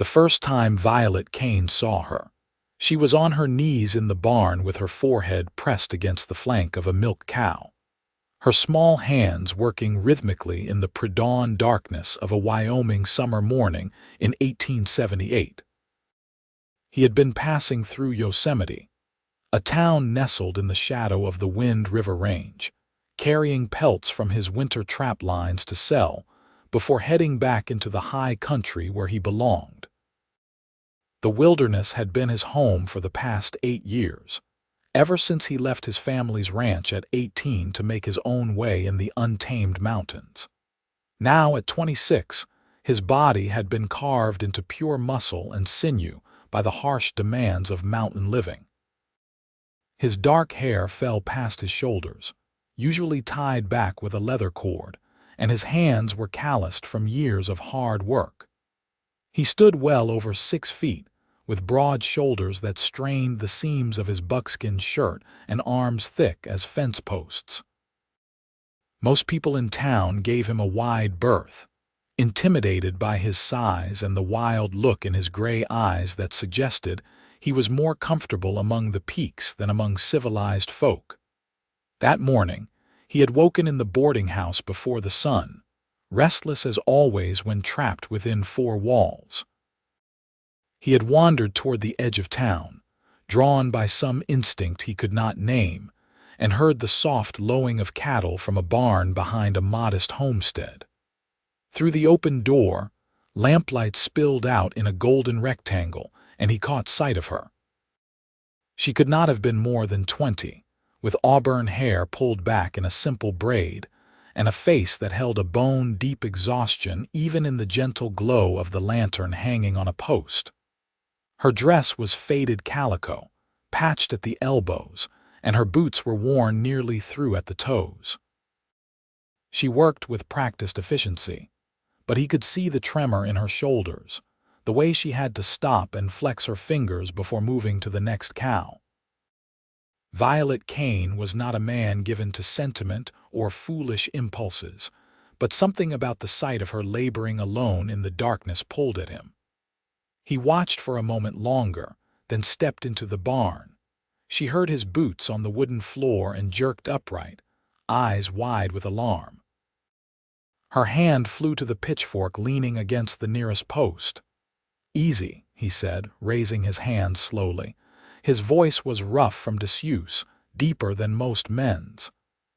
The first time Violet Kane saw her, she was on her knees in the barn with her forehead pressed against the flank of a milk cow, her small hands working rhythmically in the pre-dawn darkness of a Wyoming summer morning in 1878. He had been passing through Yosemite, a town nestled in the shadow of the Wind River Range, carrying pelts from his winter trap lines to sell before heading back into the high country where he belonged. The wilderness had been his home for the past 8 years, ever since he left his family's ranch at 18 to make his own way in the untamed mountains. Now, at 26, his body had been carved into pure muscle and sinew by the harsh demands of mountain living. His dark hair fell past his shoulders, usually tied back with a leather cord, and his hands were calloused from years of hard work. He stood well over 6 feet, with broad shoulders that strained the seams of his buckskin shirt and arms thick as fence posts. Most people in town gave him a wide berth, intimidated by his size and the wild look in his gray eyes that suggested he was more comfortable among the peaks than among civilized folk. That morning, he had woken in the boarding house before the sun, restless as always when trapped within 4 walls. He had wandered toward the edge of town, drawn by some instinct he could not name, and heard the soft lowing of cattle from a barn behind a modest homestead. Through the open door, lamplight spilled out in a golden rectangle, and he caught sight of her. She could not have been more than 20, with auburn hair pulled back in a simple braid, and a face that held a bone-deep exhaustion even in the gentle glow of the lantern hanging on a post. Her dress was faded calico, patched at the elbows, and her boots were worn nearly through at the toes. She worked with practiced efficiency, but he could see the tremor in her shoulders, the way she had to stop and flex her fingers before moving to the next cow. Violet Kane was not a man given to sentiment or foolish impulses, but something about the sight of her laboring alone in the darkness pulled at him. He watched for a moment longer, then stepped into the barn. She heard his boots on the wooden floor and jerked upright, eyes wide with alarm. Her hand flew to the pitchfork leaning against the nearest post. "Easy," he said, raising his hand slowly. His voice was rough from disuse, deeper than most men's.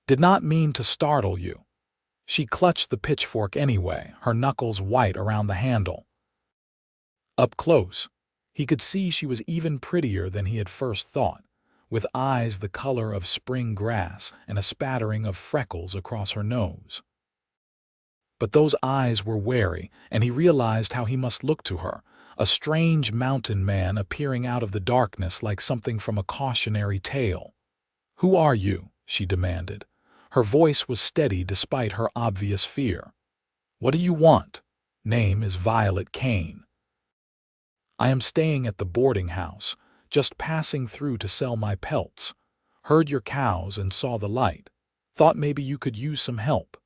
"Did not mean to startle you." She clutched the pitchfork anyway, her knuckles white around the handle. Up close, he could see she was even prettier than he had first thought, with eyes the color of spring grass and a spattering of freckles across her nose. But those eyes were wary, and he realized how he must look to her, a strange mountain man appearing out of the darkness like something from a cautionary tale. "Who are you?" she demanded. Her voice was steady despite her obvious fear. "What do you want?" "Name is Violet Kane." "I am staying at the boarding house, just passing through to sell my pelts. Heard your cows and saw the light. Thought maybe you could use some help."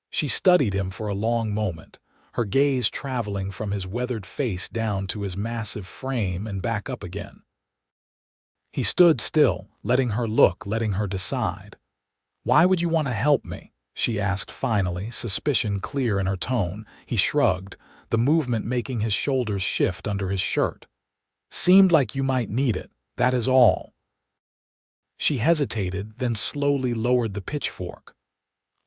She studied him for a long moment, her gaze traveling from his weathered face down to his massive frame and back up again. He stood still, letting her look, letting her decide. "Why would you want to help me?" she asked finally, suspicion clear in her tone. He shrugged, the movement making his shoulders shift under his shirt. "Seemed like you might need it, that is all." She hesitated, then slowly lowered the pitchfork.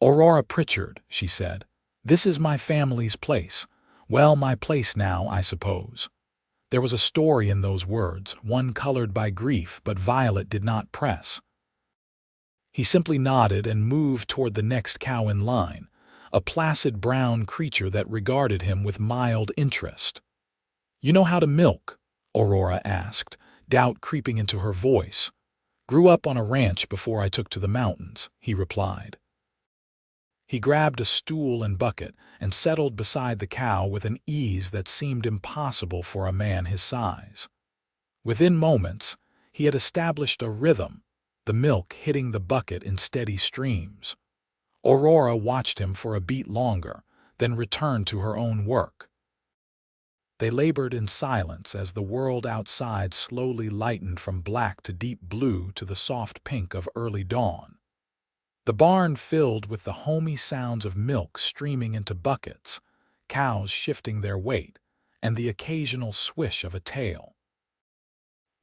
"Aurora Pritchard," she said. "This is my family's place. Well, my place now, I suppose." There was a story in those words, one colored by grief, but Violet did not press. He simply nodded and moved toward the next cow in line, a placid brown creature that regarded him with mild interest. "You know how to milk?" Aurora asked, doubt creeping into her voice. "Grew up on a ranch before I took to the mountains," he replied. He grabbed a stool and bucket and settled beside the cow with an ease that seemed impossible for a man his size. Within moments, he had established a rhythm, the milk hitting the bucket in steady streams. Aurora watched him for a beat longer, then returned to her own work. They labored in silence as the world outside slowly lightened from black to deep blue to the soft pink of early dawn. The barn filled with the homey sounds of milk streaming into buckets, cows shifting their weight, and the occasional swish of a tail.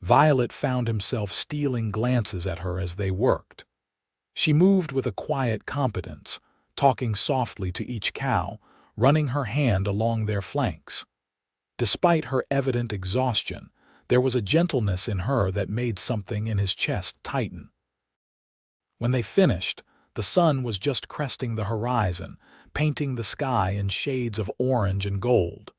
Violet found himself stealing glances at her as they worked. She moved with a quiet competence, talking softly to each cow, running her hand along their flanks. Despite her evident exhaustion, there was a gentleness in her that made something in his chest tighten. When they finished, the sun was just cresting the horizon, painting the sky in shades of orange and gold.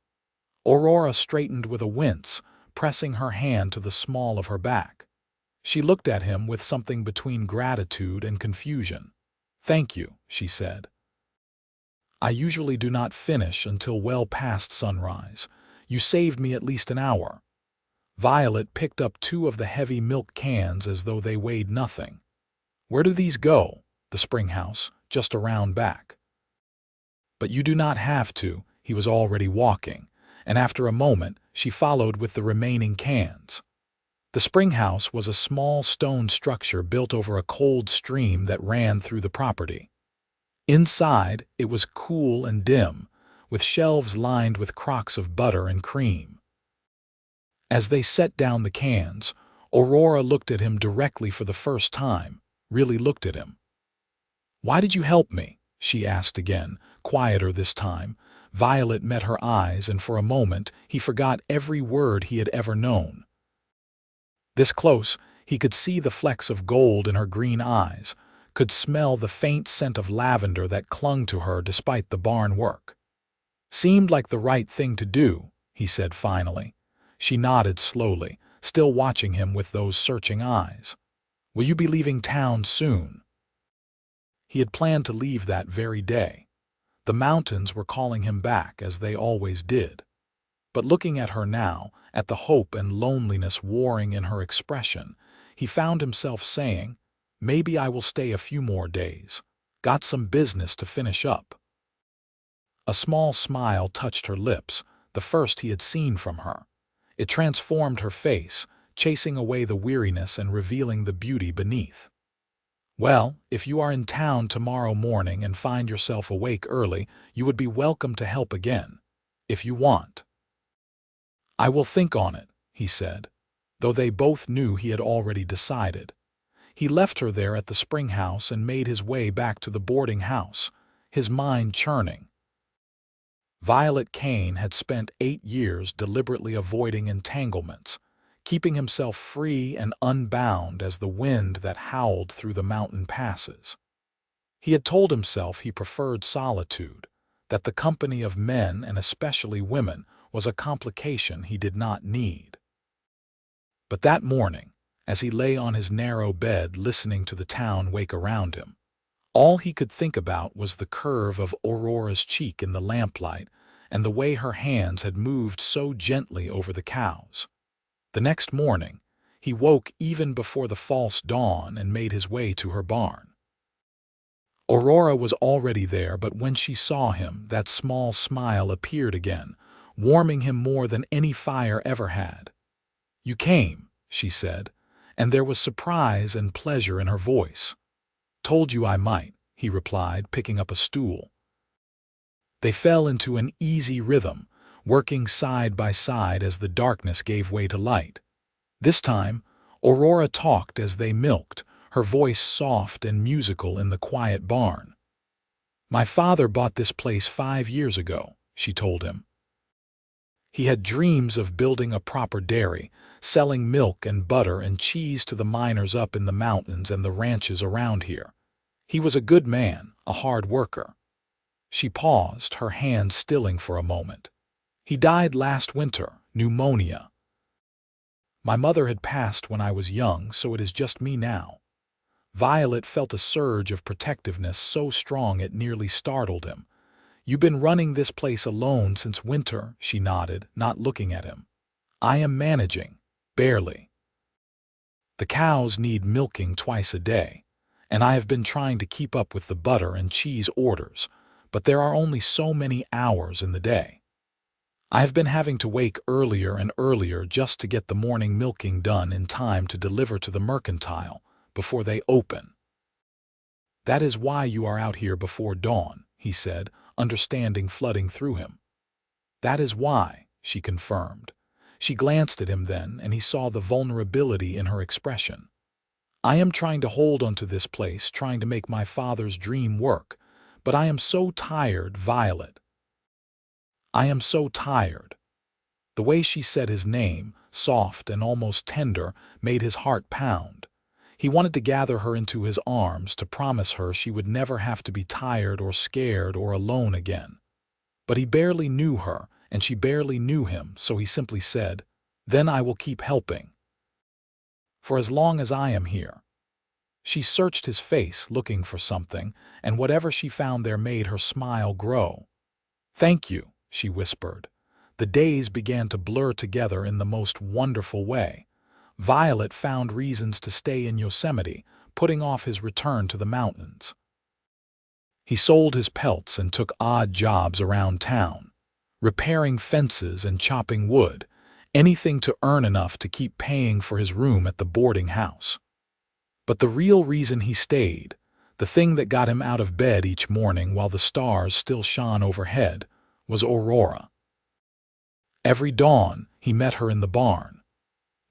Aurora straightened with a wince, pressing her hand to the small of her back. She looked at him with something between gratitude and confusion. "Thank you," she said. "I usually do not finish until well past sunrise. You saved me at least an hour." Violet picked up two of the heavy milk cans as though they weighed nothing. "Where do these go?" "The spring house, just around back." "But you do not have to," he was already walking, and after a moment she followed with the remaining cans. The spring house was a small stone structure built over a cold stream that ran through the property. Inside, it was cool and dim, with shelves lined with crocks of butter and cream. As they set down the cans, Aurora looked at him directly for the first time, really looked at him. "Why did you help me?" she asked again, quieter this time. Violet met her eyes, and for a moment he forgot every word he had ever known. This close, he could see the flecks of gold in her green eyes, could smell the faint scent of lavender that clung to her despite the barn work. "Seemed like the right thing to do," he said finally. She nodded slowly, still watching him with those searching eyes. "Will you be leaving town soon?" He had planned to leave that very day. The mountains were calling him back, as they always did. But looking at her now, at the hope and loneliness warring in her expression, he found himself saying, "Maybe I will stay a few more days. Got some business to finish up." A small smile touched her lips, the first he had seen from her. It transformed her face, chasing away the weariness and revealing the beauty beneath. "Well, if you are in town tomorrow morning and find yourself awake early, you would be welcome to help again, if you want." "I will think on it," he said, though they both knew he had already decided. He left her there at the spring house and made his way back to the boarding house, his mind churning. Violet Kane had spent 8 years deliberately avoiding entanglements, keeping himself free and unbound as the wind that howled through the mountain passes. He had told himself he preferred solitude, that the company of men and especially women was a complication he did not need. But that morning, as he lay on his narrow bed listening to the town wake around him, all he could think about was the curve of Aurora's cheek in the lamplight and the way her hands had moved so gently over the cows. The next morning, he woke even before the false dawn and made his way to her barn. Aurora was already there, but when she saw him, that small smile appeared again, warming him more than any fire ever had. "You came," she said, and there was surprise and pleasure in her voice. "Told you I might," he replied, picking up a stool. They fell into an easy rhythm, working side by side as the darkness gave way to light. This time, Aurora talked as they milked, her voice soft and musical in the quiet barn. "My father bought this place 5 years ago," she told him. He had dreams of building a proper dairy, selling milk and butter and cheese to the miners up in the mountains and the ranches around here. He was a good man, a hard worker. She paused, her hand stilling for a moment. "He died last winter, pneumonia. My mother had passed when I was young, so it is just me now." Violet felt a surge of protectiveness so strong it nearly startled him. "You've been running this place alone since winter," she nodded, not looking at him. "I am managing, barely. The cows need milking twice a day, and I have been trying to keep up with the butter and cheese orders, but there are only so many hours in the day. I have been having to wake earlier and earlier just to get the morning milking done in time to deliver to the mercantile before they open." "That is why you are out here before dawn," he said, understanding flooding through him. "That is why," she confirmed. She glanced at him then, and he saw the vulnerability in her expression. "I am trying to hold onto this place, trying to make my father's dream work, but I am so tired, Violet. I am so tired." The way she said his name, soft and almost tender, made his heart pound. He wanted to gather her into his arms, to promise her she would never have to be tired or scared or alone again. But he barely knew her, and she barely knew him, so he simply said, "Then I will keep helping. For as long as I am here." She searched his face, looking for something, and whatever she found there made her smile grow. "Thank you," she whispered. The days began to blur together in the most wonderful way. Violet found reasons to stay in Yosemite, putting off his return to the mountains. He sold his pelts and took odd jobs around town, repairing fences and chopping wood, anything to earn enough to keep paying for his room at the boarding house. But the real reason he stayed, the thing that got him out of bed each morning while the stars still shone overhead, was Aurora. Every dawn, he met her in the barn.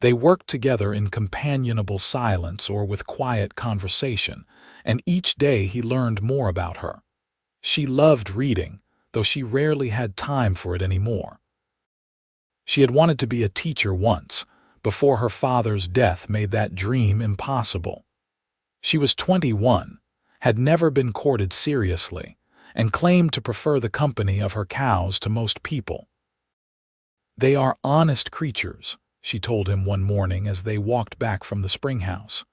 They worked together in companionable silence or with quiet conversation, and each day he learned more about her. She loved reading, though she rarely had time for it anymore. She had wanted to be a teacher once, before her father's death made that dream impossible. She was 21, had never been courted seriously, and claimed to prefer the company of her cows to most people. "They are honest creatures," she told him one morning as they walked back from the spring house.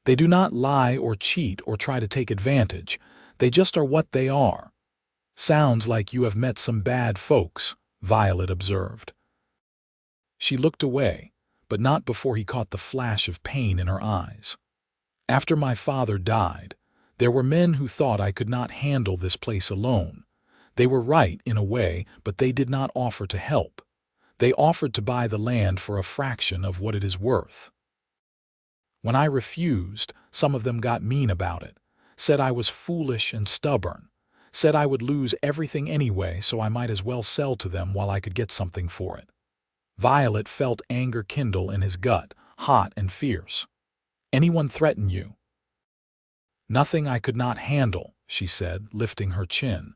"They do not lie or cheat or try to take advantage. They just are what they are." "Sounds like you have met some bad folks," Violet observed. She looked away, but not before he caught the flash of pain in her eyes. "After my father died, there were men who thought I could not handle this place alone. They were right in a way, but they did not offer to help. They offered to buy the land for a fraction of what it is worth. When I refused, some of them got mean about it, said I was foolish and stubborn, said I would lose everything anyway, so I might as well sell to them while I could get something for it." Violet felt anger kindle in his gut, hot and fierce. "Anyone threaten you?" "Nothing I could not handle," she said, lifting her chin.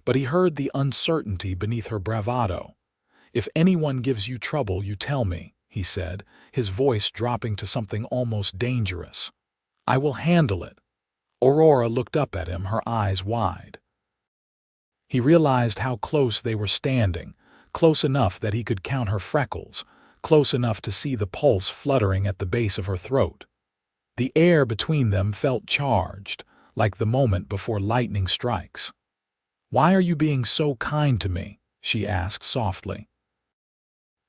But he heard the uncertainty beneath her bravado. "If anyone gives you trouble, you tell me," he said, his voice dropping to something almost dangerous. "I will handle it." Aurora looked up at him, her eyes wide. He realized how close they were standing, close enough that he could count her freckles, close enough to see the pulse fluttering at the base of her throat. The air between them felt charged, like the moment before lightning strikes. "Why are you being so kind to me?" she asked softly.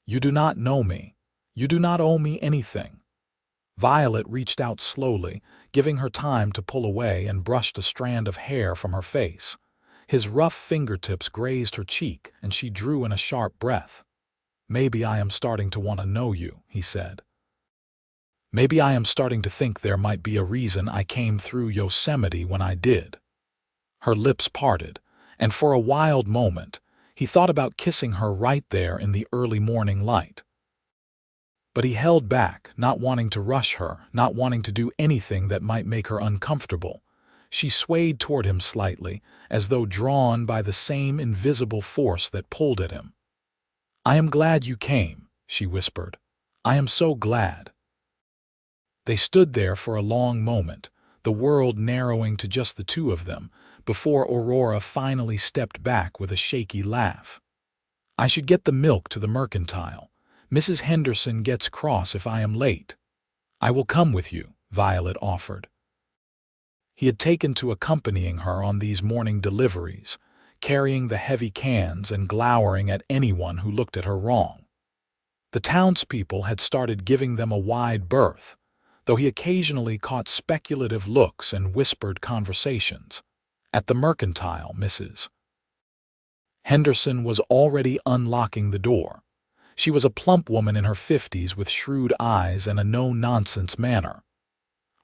"You do not know me. You do not owe me anything." Violet reached out slowly, giving her time to pull away, and brushed a strand of hair from her face. His rough fingertips grazed her cheek, and she drew in a sharp breath. "Maybe I am starting to want to know you," he said. "Maybe I am starting to think there might be a reason I came through Yosemite when I did." Her lips parted, and for a wild moment, he thought about kissing her right there in the early morning light. But he held back, not wanting to rush her, not wanting to do anything that might make her uncomfortable. She swayed toward him slightly, as though drawn by the same invisible force that pulled at him. "I am glad you came," she whispered. "I am so glad." They stood there for a long moment, the world narrowing to just the two of them, before Aurora finally stepped back with a shaky laugh. "I should get the milk to the mercantile. Mrs. Henderson gets cross if I am late." "I will come with you," Violet offered. He had taken to accompanying her on these morning deliveries, carrying the heavy cans and glowering at anyone who looked at her wrong. The townspeople had started giving them a wide berth, though he occasionally caught speculative looks and whispered conversations. "At the mercantile, Mrs. Henderson was already unlocking the door. She was a plump woman in her 50s with shrewd eyes and a no-nonsense manner.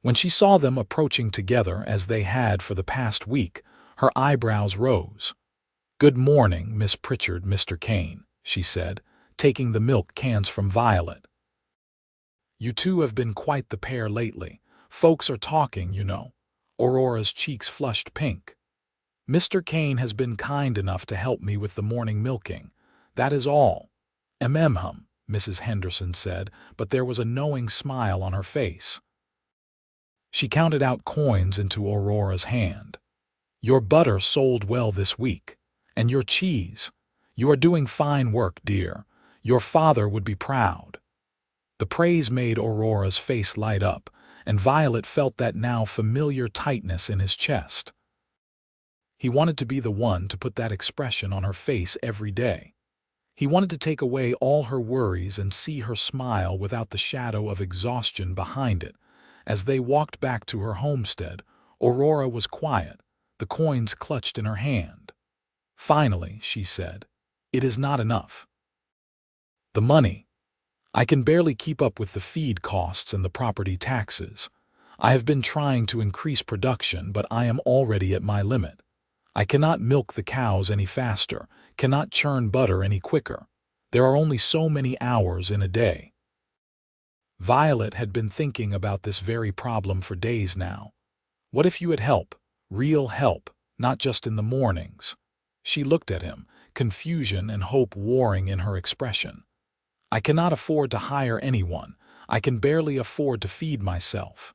When she saw them approaching together as they had for the past week, her eyebrows rose. "Good morning, Miss Pritchard, Mr. Kane," she said, taking the milk cans from Violet. "You two have been quite the pair lately. Folks are talking, you know." Aurora's cheeks flushed pink. "Mr. Kane has been kind enough to help me with the morning milking. That is all." "Hum," Mrs. Henderson said, but there was a knowing smile on her face. She counted out coins into Aurora's hand. "Your butter sold well this week. And your cheese. You are doing fine work, dear. Your father would be proud." The praise made Aurora's face light up, and Violet felt that now familiar tightness in his chest. He wanted to be the one to put that expression on her face every day. He wanted to take away all her worries and see her smile without the shadow of exhaustion behind it. As they walked back to her homestead, Aurora was quiet, the coins clutched in her hand. "Finally," she said, "it is not enough. The money. I can barely keep up with the feed costs and the property taxes. I have been trying to increase production, but I am already at my limit. I cannot milk the cows any faster, cannot churn butter any quicker. There are only so many hours in a day." Violet had been thinking about this very problem for days now. What if you had help, real help, not just in the mornings? She looked at him, confusion and hope warring in her expression. "I cannot afford to hire anyone. I can barely afford to feed myself."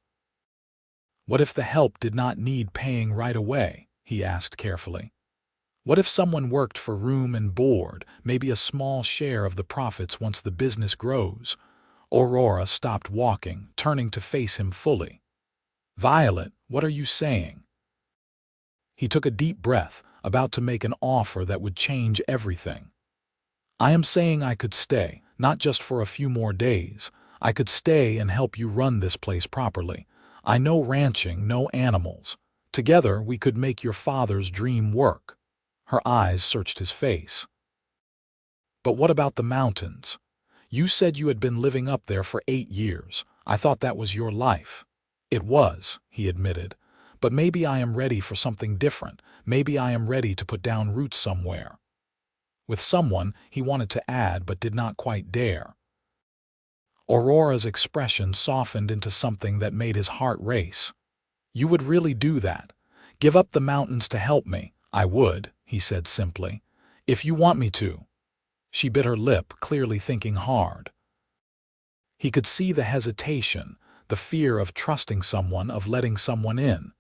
"What if the help did not need paying right away?" he asked carefully. "What if someone worked for room and board, maybe a small share of the profits once the business grows?" Aurora stopped walking, turning to face him fully. "Violet, what are you saying?" He took a deep breath, about to make an offer that would change everything. "I am saying I could stay, not just for a few more days. I could stay and help you run this place properly. I know ranching, no animals. Together we could make your father's dream work." Her eyes searched his face. "But what about the mountains? You said you had been living up there for 8 years. I thought that was your life." "It was," he admitted. "But maybe I am ready for something different. Maybe I am ready to put down roots somewhere." With someone, he wanted to add but did not quite dare. Aurora's expression softened into something that made his heart race. "You would really do that? Give up the mountains to help me?" "I would," he said simply. "If you want me to." She bit her lip, clearly thinking hard. He could see the hesitation, the fear of trusting someone, of letting someone in.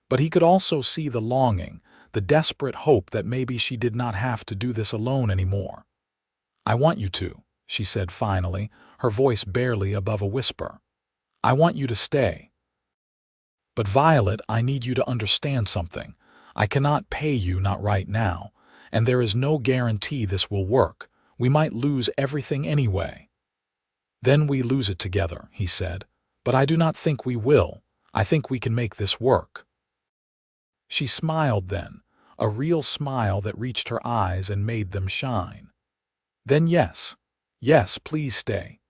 But he could also see the longing, the desperate hope that maybe she did not have to do this alone anymore. "I want you to," she said finally, her voice barely above a whisper. "I want you to stay. But Violet, I need you to understand something. I cannot pay you, not right now, and there is no guarantee this will work. We might lose everything anyway." "Then we lose it together," he said. "But I do not think we will. I think we can make this work." She smiled then, a real smile that reached her eyes and made them shine. "Then yes, yes, please stay."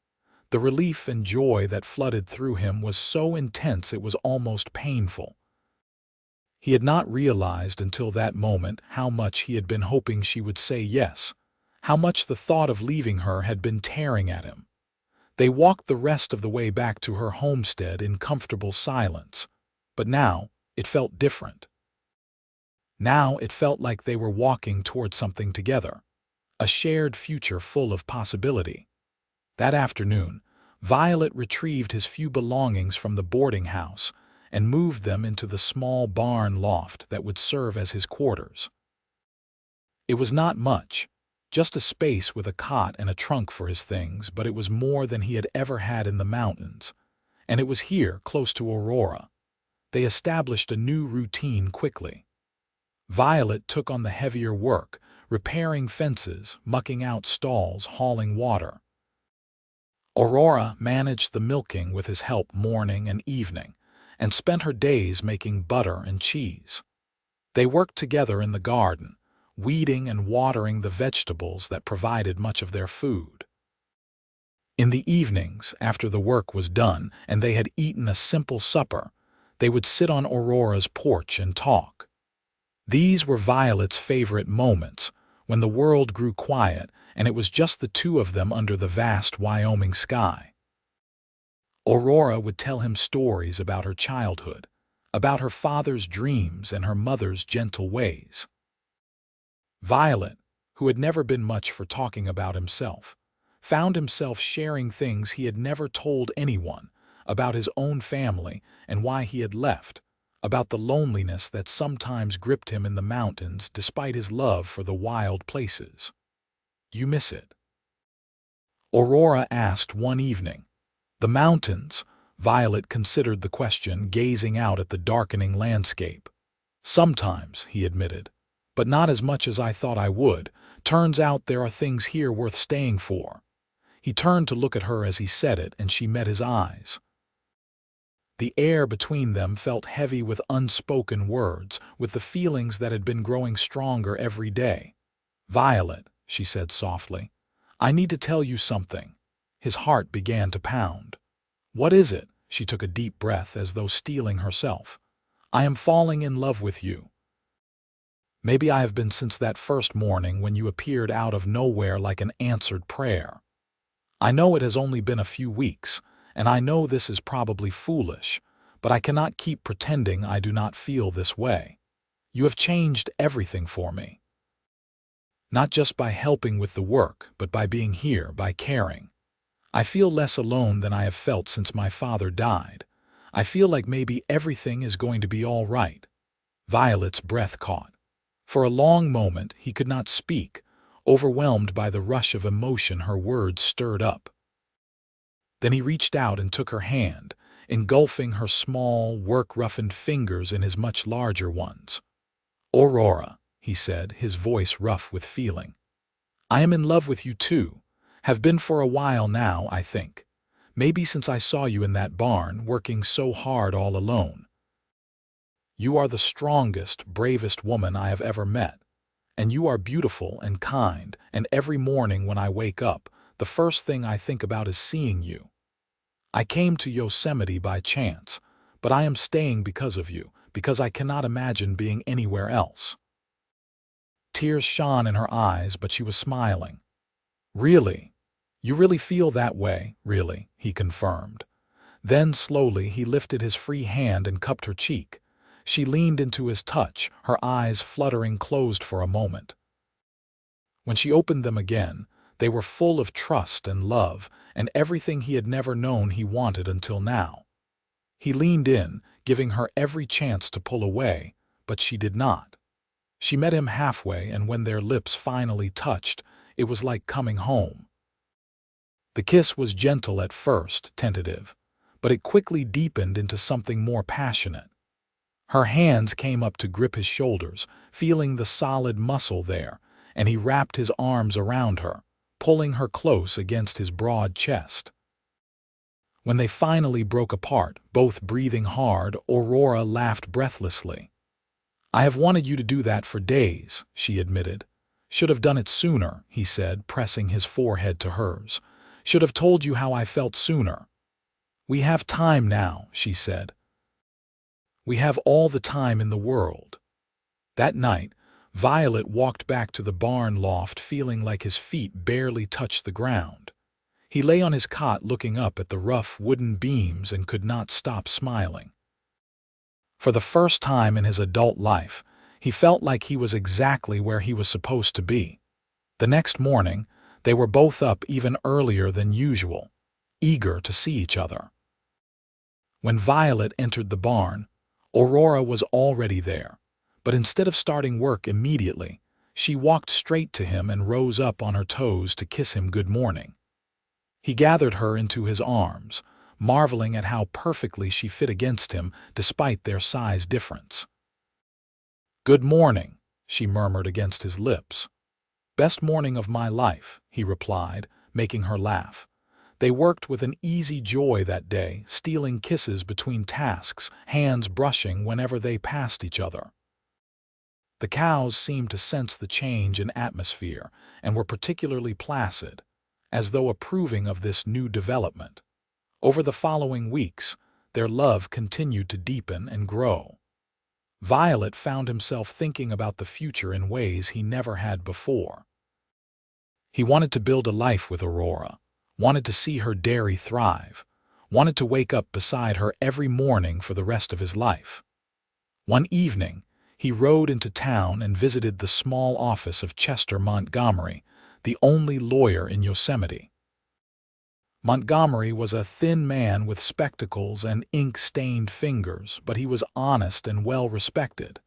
The relief and joy that flooded through him was so intense it was almost painful. He had not realized until that moment how much he had been hoping she would say yes, how much the thought of leaving her had been tearing at him. They walked the rest of the way back to her homestead in comfortable silence, but now it felt different. Now it felt like they were walking toward something together, a shared future full of possibility. That afternoon, Violet retrieved his few belongings from the boarding house and moved them into the small barn loft that would serve as his quarters. It was not much, just a space with a cot and a trunk for his things, but it was more than he had ever had in the mountains, and it was here, close to Aurora. They established a new routine quickly. Violet took on the heavier work, repairing fences, mucking out stalls, hauling water. Aurora managed the milking with his help morning and evening, and spent her days making butter and cheese. They worked together in the garden, weeding and watering the vegetables that provided much of their food. In the evenings, after the work was done and they had eaten a simple supper, they would sit on Aurora's porch and talk. These were Violet's favorite moments, when the world grew quiet and it was just the two of them under the vast Wyoming sky. Aurora would tell him stories about her childhood, about her father's dreams and her mother's gentle ways. Violet, who had never been much for talking about himself, found himself sharing things he had never told anyone, about his own family and why he had left, about the loneliness that sometimes gripped him in the mountains despite his love for the wild places. "You miss it?" Aurora asked one evening. "The mountains," Violet considered the question, gazing out at the darkening landscape. "Sometimes," he admitted, "but not as much as I thought I would. Turns out there are things here worth staying for." He turned to look at her as he said it, and she met his eyes. The air between them felt heavy with unspoken words, with the feelings that had been growing stronger every day. "Violet," she said softly, "I need to tell you something." His heart began to pound. "What is it?" She took a deep breath as though steeling herself. "I am falling in love with you. Maybe I have been since that first morning when you appeared out of nowhere like an answered prayer. I know it has only been a few weeks, and I know this is probably foolish, but I cannot keep pretending I do not feel this way. You have changed everything for me. Not just by helping with the work, but by being here, by caring. I feel less alone than I have felt since my father died. I feel like maybe everything is going to be all right." Violet's breath caught. For a long moment he could not speak, overwhelmed by the rush of emotion her words stirred up. Then he reached out and took her hand, engulfing her small, work-roughened fingers in his much larger ones. "Aurora," he said, his voice rough with feeling. "I am in love with you too. Have been for a while now, I think. Maybe since I saw you in that barn, working so hard all alone. You are the strongest, bravest woman I have ever met. And you are beautiful and kind, and every morning when I wake up, the first thing I think about is seeing you. I came to Yosemite by chance, but I am staying because of you, because I cannot imagine being anywhere else." Tears shone in her eyes, but she was smiling. "Really? You really feel that way, really?" he confirmed. Then slowly he lifted his free hand and cupped her cheek. She leaned into his touch, her eyes fluttering closed for a moment. When she opened them again, they were full of trust and love, and everything he had never known he wanted until now. He leaned in, giving her every chance to pull away, but she did not. She met him halfway, and when their lips finally touched, it was like coming home. The kiss was gentle at first, tentative, but it quickly deepened into something more passionate. Her hands came up to grip his shoulders, feeling the solid muscle there, and he wrapped his arms around her, pulling her close against his broad chest. When they finally broke apart, both breathing hard, Aurora laughed breathlessly. "I have wanted you to do that for days," she admitted. "Should have done it sooner," he said, pressing his forehead to hers. "Should have told you how I felt sooner." "We have time now," she said. "We have all the time in the world." That night, Violet walked back to the barn loft feeling like his feet barely touched the ground. He lay on his cot looking up at the rough wooden beams and could not stop smiling. For the first time in his adult life, he felt like he was exactly where he was supposed to be. The next morning, they were both up even earlier than usual, eager to see each other. When Violet entered the barn, Aurora was already there, but instead of starting work immediately, she walked straight to him and rose up on her toes to kiss him good morning. He gathered her into his arms, marveling at how perfectly she fit against him despite their size difference. "Good morning," she murmured against his lips. "Best morning of my life," he replied, making her laugh. They worked with an easy joy that day, stealing kisses between tasks, hands brushing whenever they passed each other. The cows seemed to sense the change in atmosphere and were particularly placid, as though approving of this new development. Over the following weeks, their love continued to deepen and grow. Violet found himself thinking about the future in ways he never had before. He wanted to build a life with Aurora, wanted to see her dairy thrive, wanted to wake up beside her every morning for the rest of his life. One evening, he rode into town and visited the small office of Chester Montgomery, the only lawyer in Yosemite. Montgomery was a thin man with spectacles and ink-stained fingers, but he was honest and well-respected.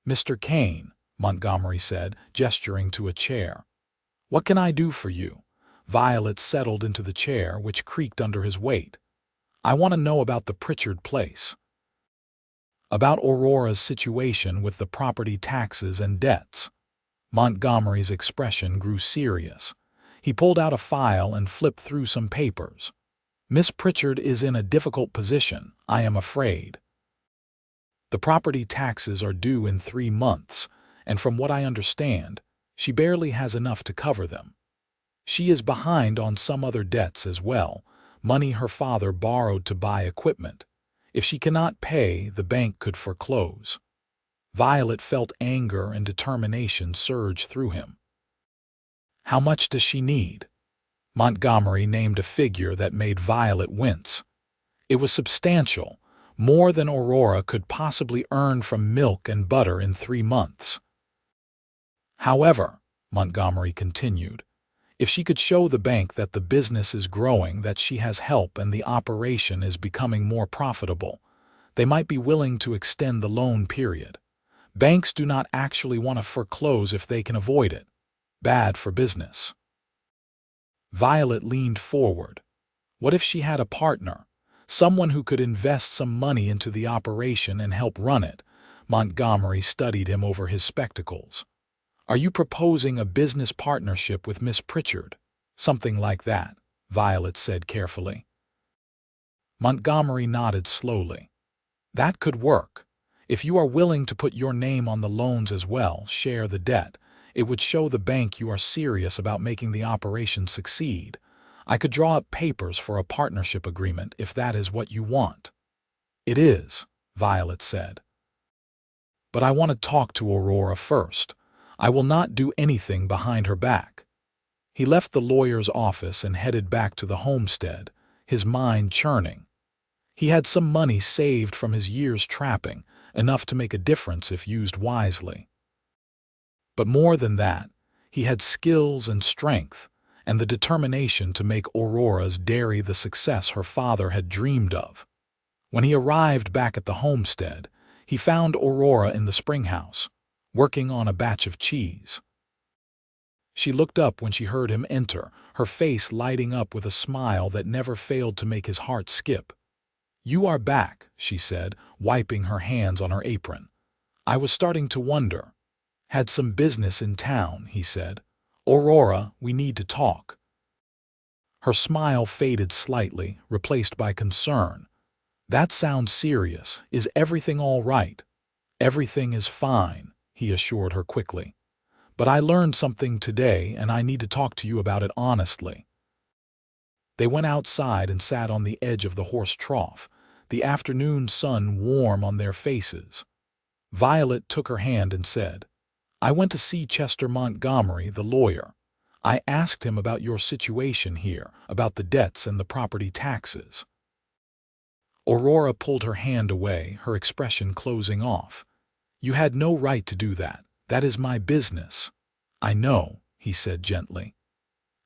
"Mr. Kane," Montgomery said, gesturing to a chair. "What can I do for you?" Violet settled into the chair, which creaked under his weight. "I want to know about the Pritchard place." "About Aurora's situation with the property taxes and debts." Montgomery's expression grew serious. He pulled out a file and flipped through some papers. "Miss Pritchard is in a difficult position, I am afraid. The property taxes are due in 3 months, and from what I understand, she barely has enough to cover them. She is behind on some other debts as well, money her father borrowed to buy equipment. If she cannot pay, the bank could foreclose." Violet felt anger and determination surge through him. "How much does she need?" Montgomery named a figure that made Violet wince. It was substantial, more than Aurora could possibly earn from milk and butter in 3 months. "However," Montgomery continued, "if she could show the bank that the business is growing, that she has help and the operation is becoming more profitable, they might be willing to extend the loan period. Banks do not actually want to foreclose if they can avoid it. Bad for business." Violet leaned forward. What if she had a partner, someone who could invest some money into the operation and help run it? Montgomery studied him over his spectacles. "Are you proposing a business partnership with Miss Pritchard?" "Something like that," Violet said carefully. Montgomery nodded slowly. "That could work. If you are willing to put your name on the loans as well, share the debt, it would show the bank you are serious about making the operation succeed. I could draw up papers for a partnership agreement if that is what you want." "It is," Violet said. "But I want to talk to Aurora first. I will not do anything behind her back." He left the lawyer's office and headed back to the homestead, his mind churning. He had some money saved from his year's trapping, enough to make a difference if used wisely. But more than that, he had skills and strength, and the determination to make Aurora's dairy the success her father had dreamed of. When he arrived back at the homestead, he found Aurora in the springhouse, working on a batch of cheese. She looked up when she heard him enter, her face lighting up with a smile that never failed to make his heart skip. "You are back," she said, wiping her hands on her apron. "I was starting to wonder." "Had some business in town," he said. "Aurora, we need to talk." Her smile faded slightly, replaced by concern. "That sounds serious. Is everything all right?" "Everything is fine," he assured her quickly. "But I learned something today, and I need to talk to you about it honestly." They went outside and sat on the edge of the horse trough, the afternoon sun warm on their faces. Violet took her hand and said, "I went to see Chester Montgomery, the lawyer. I asked him about your situation here, about the debts and the property taxes." Aurora pulled her hand away, her expression closing off. "You had no right to do that. That is my business." "I know," he said gently.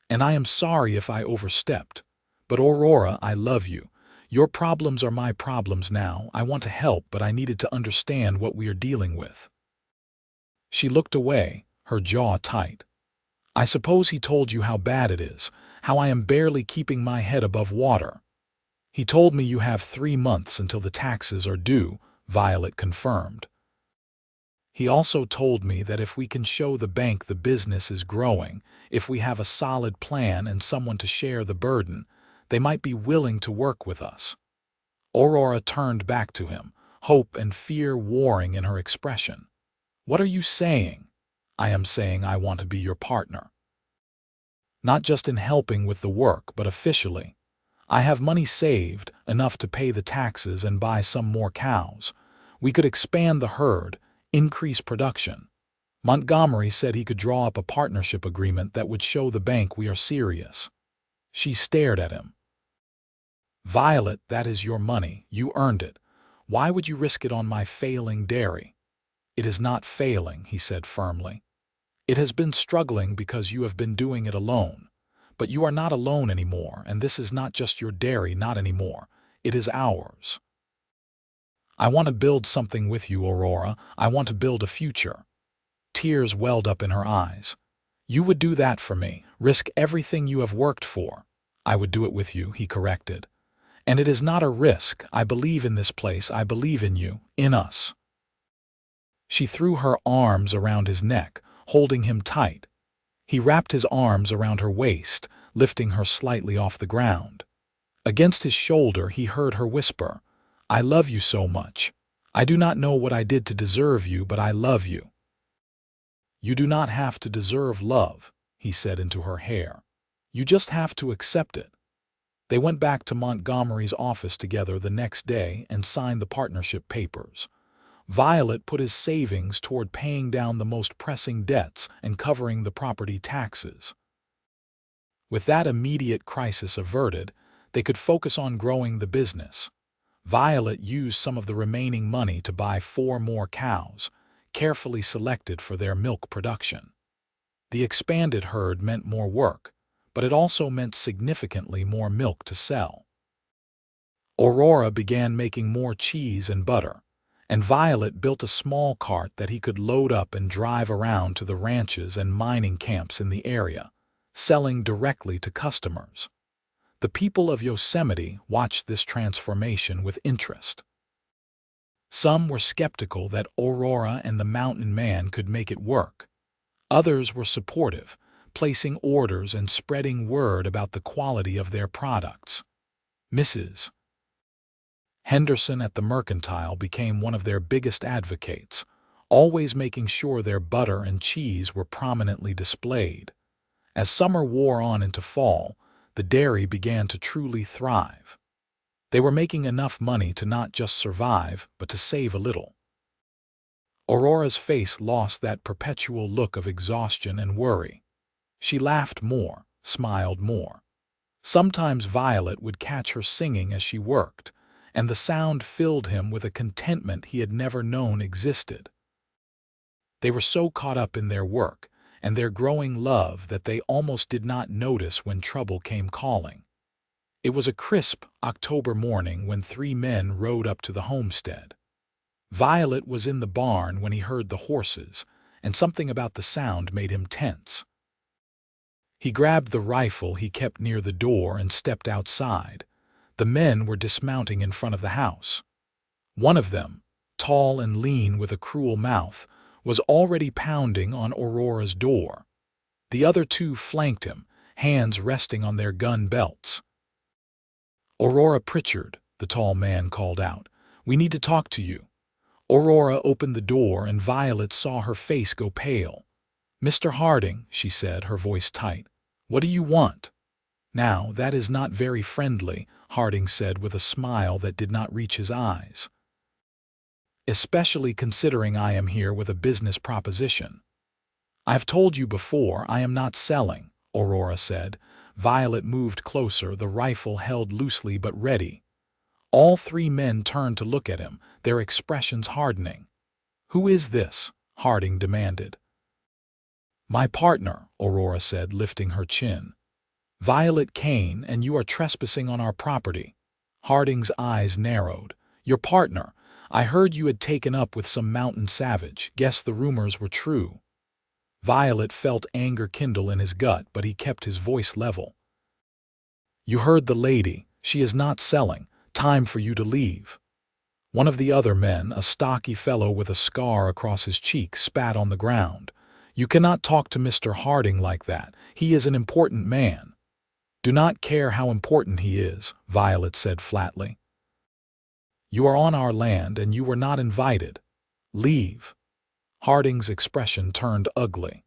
"And I am sorry if I overstepped. But Aurora, I love you. Your problems are my problems now. I want to help, but I needed to understand what we are dealing with." She looked away, her jaw tight. "I suppose he told you how bad it is, how I am barely keeping my head above water." "He told me you have 3 months until the taxes are due," Violet confirmed. "He also told me that if we can show the bank the business is growing, if we have a solid plan and someone to share the burden, they might be willing to work with us." Aurora turned back to him, hope and fear warring in her expression. What are you saying? I am saying I want to be your partner. Not just in helping with the work, but officially. I have money saved, enough to pay the taxes and buy some more cows. We could expand the herd, increase production. Montgomery said he could draw up a partnership agreement that would show the bank we are serious. She stared at him. Violet, that is your money. You earned it. Why would you risk it on my failing dairy? It is not failing, he said firmly. It has been struggling because you have been doing it alone. But you are not alone anymore, and this is not just your dairy, not anymore. It is ours. I want to build something with you, Aurora. I want to build a future. Tears welled up in her eyes. You would do that for me, risk everything you have worked for. I would do it with you, he corrected. And it is not a risk. I believe in this place. I believe in you, in us. She threw her arms around his neck, holding him tight. He wrapped his arms around her waist, lifting her slightly off the ground. Against his shoulder, he heard her whisper, I love you so much. I do not know what I did to deserve you, but I love you. You do not have to deserve love, he said into her hair. You just have to accept it. They went back to Montgomery's office together the next day and signed the partnership papers. Violet put his savings toward paying down the most pressing debts and covering the property taxes. With that immediate crisis averted, they could focus on growing the business. Violet used some of the remaining money to buy 4 more cows, carefully selected for their milk production. The expanded herd meant more work, but it also meant significantly more milk to sell. Aurora began making more cheese and butter, and Violet built a small cart that he could load up and drive around to the ranches and mining camps in the area, selling directly to customers. The people of Yosemite watched this transformation with interest. Some were skeptical that Aurora and the mountain man could make it work. Others were supportive, placing orders and spreading word about the quality of their products. Mrs. Henderson at the Mercantile became one of their biggest advocates, always making sure their butter and cheese were prominently displayed. As summer wore on into fall, the dairy began to truly thrive. They were making enough money to not just survive, but to save a little. Aurora's face lost that perpetual look of exhaustion and worry. She laughed more, smiled more. Sometimes Violet would catch her singing as she worked, and the sound filled him with a contentment he had never known existed. They were so caught up in their work and their growing love that they almost did not notice when trouble came calling. It was a crisp October morning when 3 men rode up to the homestead. Violet was in the barn when he heard the horses, and something about the sound made him tense. He grabbed the rifle he kept near the door and stepped outside. The men were dismounting in front of the house. One of them, tall and lean with a cruel mouth, was already pounding on Aurora's door. The other 2 flanked him, hands resting on their gun belts. Aurora Pritchard, the tall man called out, "We need to talk to you." Aurora opened the door and Violet saw her face go pale. "Mr. Harding," she said, her voice tight, "what do you want?" "Now, that is not very friendly," Harding said with a smile that did not reach his eyes. "Especially considering I am here with a business proposition." "I've told you before, I am not selling," Aurora said. Violet moved closer, the rifle held loosely but ready. All 3 men turned to look at him, their expressions hardening. "Who is this?" Harding demanded. "My partner," Aurora said, lifting her chin. "Violet Kane, and you are trespassing on our property." Harding's eyes narrowed. "Your partner. I heard you had taken up with some mountain savage. Guess the rumors were true." Violet felt anger kindle in his gut, but he kept his voice level. "You heard the lady. She is not selling. Time for you to leave." One of the other men, a stocky fellow with a scar across his cheek, spat on the ground. "You cannot talk to Mr. Harding like that. He is an important man." "Do not care how important he is," Violet said flatly. "You are on our land and you were not invited. Leave." Harding's expression turned ugly.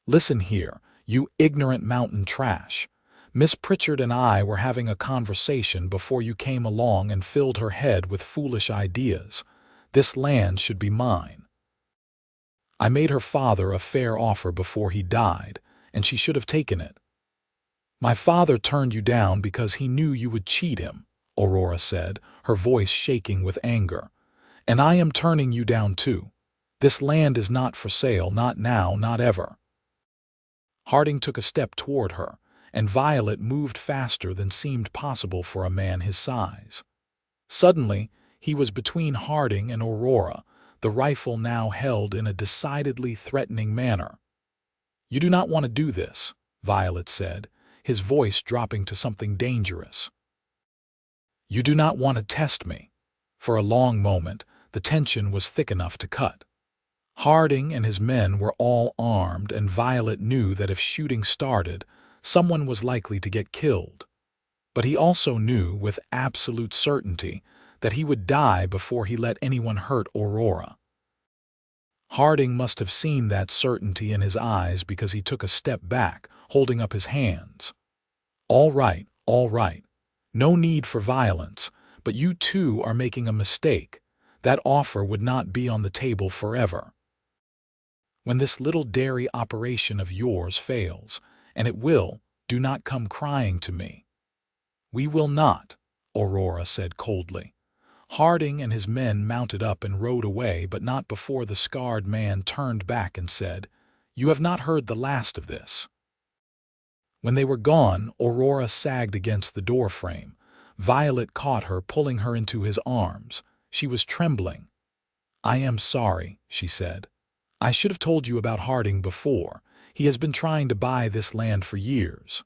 "Listen here, you ignorant mountain trash. Miss Pritchard and I were having a conversation before you came along and filled her head with foolish ideas. This land should be mine. I made her father a fair offer before he died, and she should have taken it." "My father turned you down because he knew you would cheat him," Aurora said, her voice shaking with anger. "And I am turning you down too. This land is not for sale, not now, not ever." Harding took a step toward her, and Violet moved faster than seemed possible for a man his size. Suddenly, he was between Harding and Aurora, the rifle now held in a decidedly threatening manner. "You do not want to do this," Violet said, his voice dropping to something dangerous. "You do not want to test me." For a long moment, the tension was thick enough to cut. Harding and his men were all armed, and Violet knew that if shooting started, someone was likely to get killed. But he also knew with absolute certainty that he would die before he let anyone hurt Aurora. Harding must have seen that certainty in his eyes because he took a step back, holding up his hands. All right. No need for violence, but you two are making a mistake. That offer would not be on the table forever. When this little dairy operation of yours fails, and it will, do not come crying to me." "We will not," Aurora said coldly. Harding and his men mounted up and rode away, but not before the scarred man turned back and said, "You have not heard the last of this." When they were gone, Aurora sagged against the doorframe. Violet caught her, pulling her into his arms. She was trembling. "I am sorry," she said. "I should have told you about Harding before. He has been trying to buy this land for years.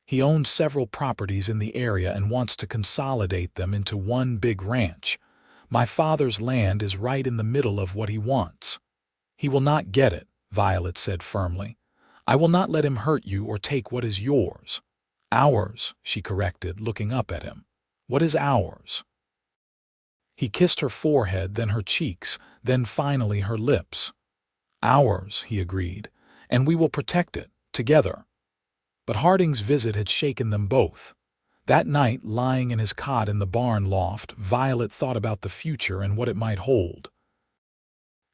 He owns several properties in the area and wants to consolidate them into one big ranch. My father's land is right in the middle of what he wants." "He will not get it," Violet said firmly. "I will not let him hurt you or take what is yours." "Ours," she corrected, looking up at him. "What is ours?" He kissed her forehead, then her cheeks, then finally her lips. "Ours," he agreed, "and we will protect it, together." But Harding's visit had shaken them both. That night, lying in his cot in the barn loft, Violet thought about the future and what it might hold.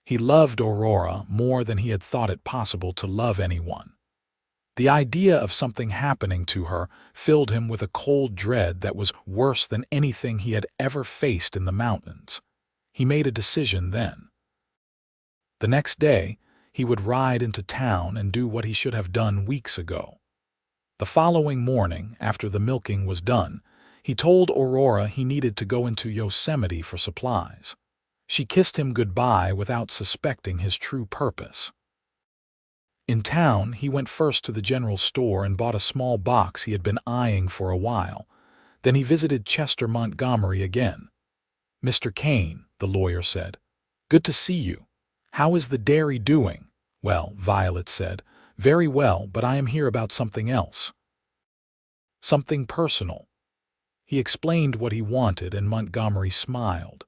He loved Aurora more than he had thought it possible to love anyone. The idea of something happening to her filled him with a cold dread that was worse than anything he had ever faced in the mountains. He made a decision then. The next day, he would ride into town and do what he should have done weeks ago. The following morning, after the milking was done, he told Aurora he needed to go into Yosemite for supplies. She kissed him goodbye without suspecting his true purpose. In town, he went first to the general store and bought a small box he had been eyeing for a while. Then he visited Chester Montgomery again. "Mr. Kane," the lawyer said, "good to see you. How is the dairy doing?" "Well," Violet said, "very well, but I am here about something else." "Something personal." He explained what he wanted, and Montgomery smiled.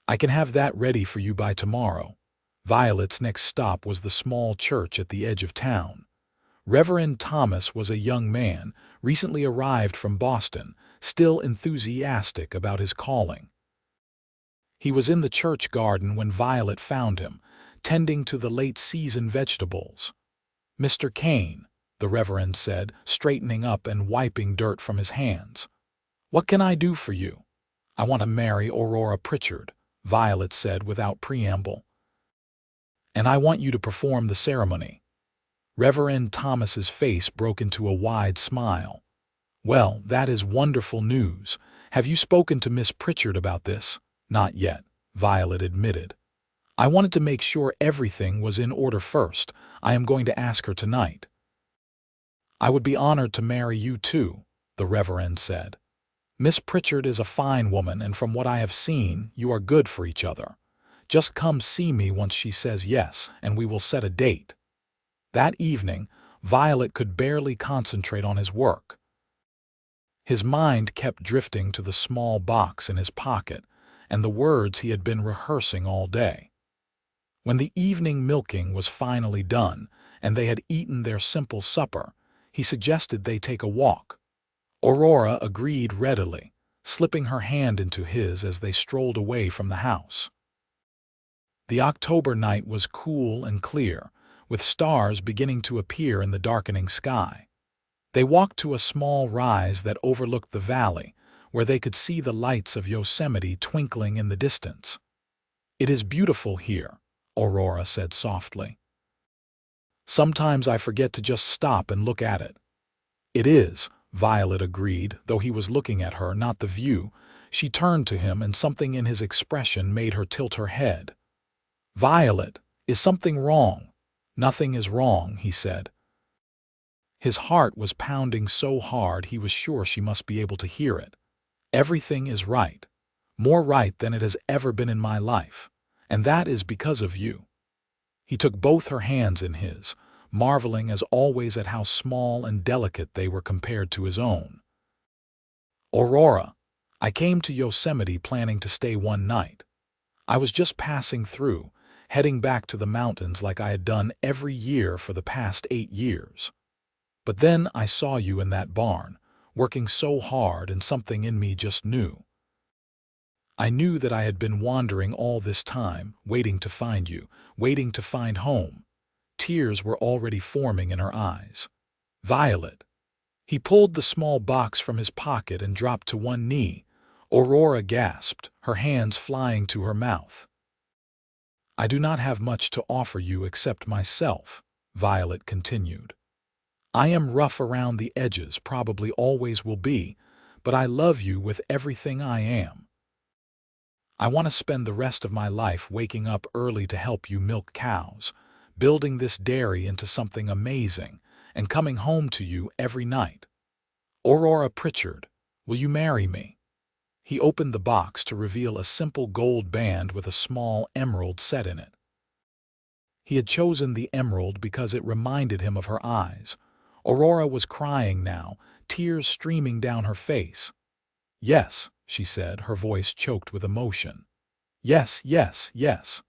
"I can have that ready for you by tomorrow." Violet's next stop was the small church at the edge of town. Reverend Thomas was a young man, recently arrived from Boston, still enthusiastic about his calling. He was in the church garden when Violet found him, tending to the late-season vegetables. "Mr. Kane," the Reverend said, straightening up and wiping dirt from his hands. "What can I do for you?" "I want to marry Aurora Pritchard," Violet said without preamble. "And I want you to perform the ceremony." Reverend Thomas's face broke into a wide smile. "Well, that is wonderful news. Have you spoken to Miss Pritchard about this?" "Not yet," Violet admitted. "I wanted to make sure everything was in order first. I am going to ask her tonight." "I would be honored to marry you too," the Reverend said. "Miss Pritchard is a fine woman, and from what I have seen, you are good for each other. Just come see me once she says yes, and we will set a date." That evening, Violet could barely concentrate on his work. His mind kept drifting to the small box in his pocket and the words he had been rehearsing all day. When the evening milking was finally done, and they had eaten their simple supper, he suggested they take a walk. Aurora agreed readily, slipping her hand into his as they strolled away from the house. The October night was cool and clear, with stars beginning to appear in the darkening sky. They walked to a small rise that overlooked the valley, where they could see the lights of Yosemite twinkling in the distance. "It is beautiful here," Aurora said softly. "Sometimes I forget to just stop and look at it." "It is," Violet agreed, though he was looking at her, not the view. She turned to him, and something in his expression made her tilt her head. "Violet, is something wrong?" "Nothing is wrong," he said. His heart was pounding so hard he was sure she must be able to hear it. "Everything is right. More right than it has ever been in my life. And that is because of you." He took both her hands in his, marveling as always at how small and delicate they were compared to his own. "Aurora, I came to Yosemite planning to stay one night. I was just passing through, heading back to the mountains like I had done every year for the past 8 years. But then I saw you in that barn, working so hard, and something in me just knew. I knew that I had been wandering all this time, waiting to find you, waiting to find home." Tears were already forming in her eyes. "Violet." He pulled the small box from his pocket and dropped to one knee. Aurora gasped, her hands flying to her mouth. "I do not have much to offer you except myself," Violet continued. "I am rough around the edges, probably always will be, but I love you with everything I am. I want to spend the rest of my life waking up early to help you milk cows, building this dairy into something amazing, and coming home to you every night. Aurora Pritchard, will you marry me?" He opened the box to reveal a simple gold band with a small emerald set in it. He had chosen the emerald because it reminded him of her eyes. Aurora was crying now, tears streaming down her face. "Yes," she said, her voice choked with emotion. "Yes, yes, yes."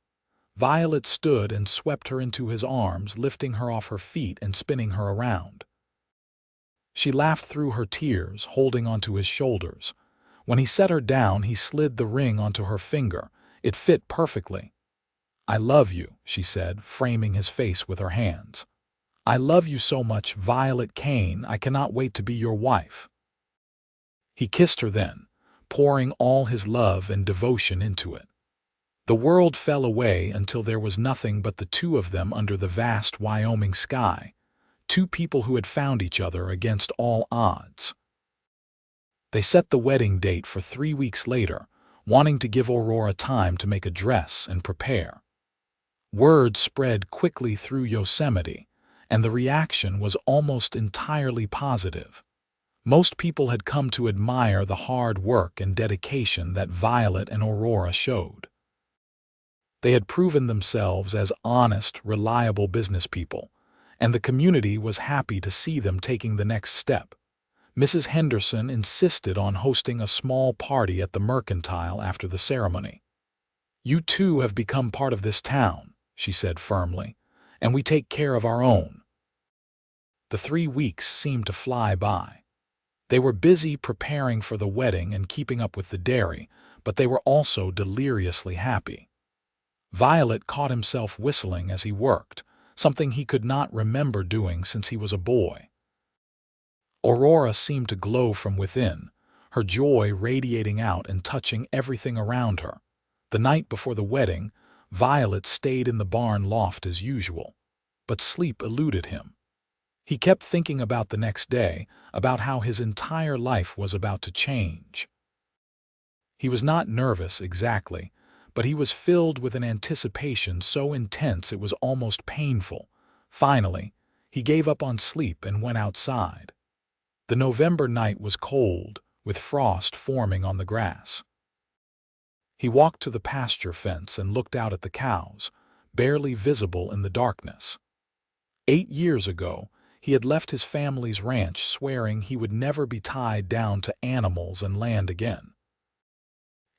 Violet stood and swept her into his arms, lifting her off her feet and spinning her around. She laughed through her tears, holding onto his shoulders. When he set her down, he slid the ring onto her finger. It fit perfectly. "I love you," she said, framing his face with her hands. "I love you so much, Violet Kane. I cannot wait to be your wife." He kissed her then, pouring all his love and devotion into it. The world fell away until there was nothing but the two of them under the vast Wyoming sky, two people who had found each other against all odds. They set the wedding date for 3 weeks later, wanting to give Aurora time to make a dress and prepare. Word spread quickly through Yosemite, and the reaction was almost entirely positive. Most people had come to admire the hard work and dedication that Violet and Aurora showed. They had proven themselves as honest, reliable business people, and the community was happy to see them taking the next step. Mrs. Henderson insisted on hosting a small party at the Mercantile after the ceremony. "You two have become part of this town," she said firmly, "and we take care of our own." The 3 weeks seemed to fly by. They were busy preparing for the wedding and keeping up with the dairy, but they were also deliriously happy. Violet caught himself whistling as he worked, something he could not remember doing since he was a boy. Aurora seemed to glow from within, her joy radiating out and touching everything around her. The night before the wedding, Violet stayed in the barn loft as usual, but sleep eluded him. He kept thinking about the next day, about how his entire life was about to change. He was not nervous exactly, but he was filled with an anticipation so intense it was almost painful. Finally, he gave up on sleep and went outside. The November night was cold, with frost forming on the grass. He walked to the pasture fence and looked out at the cows, barely visible in the darkness. 8 years ago, he had left his family's ranch swearing he would never be tied down to animals and land again.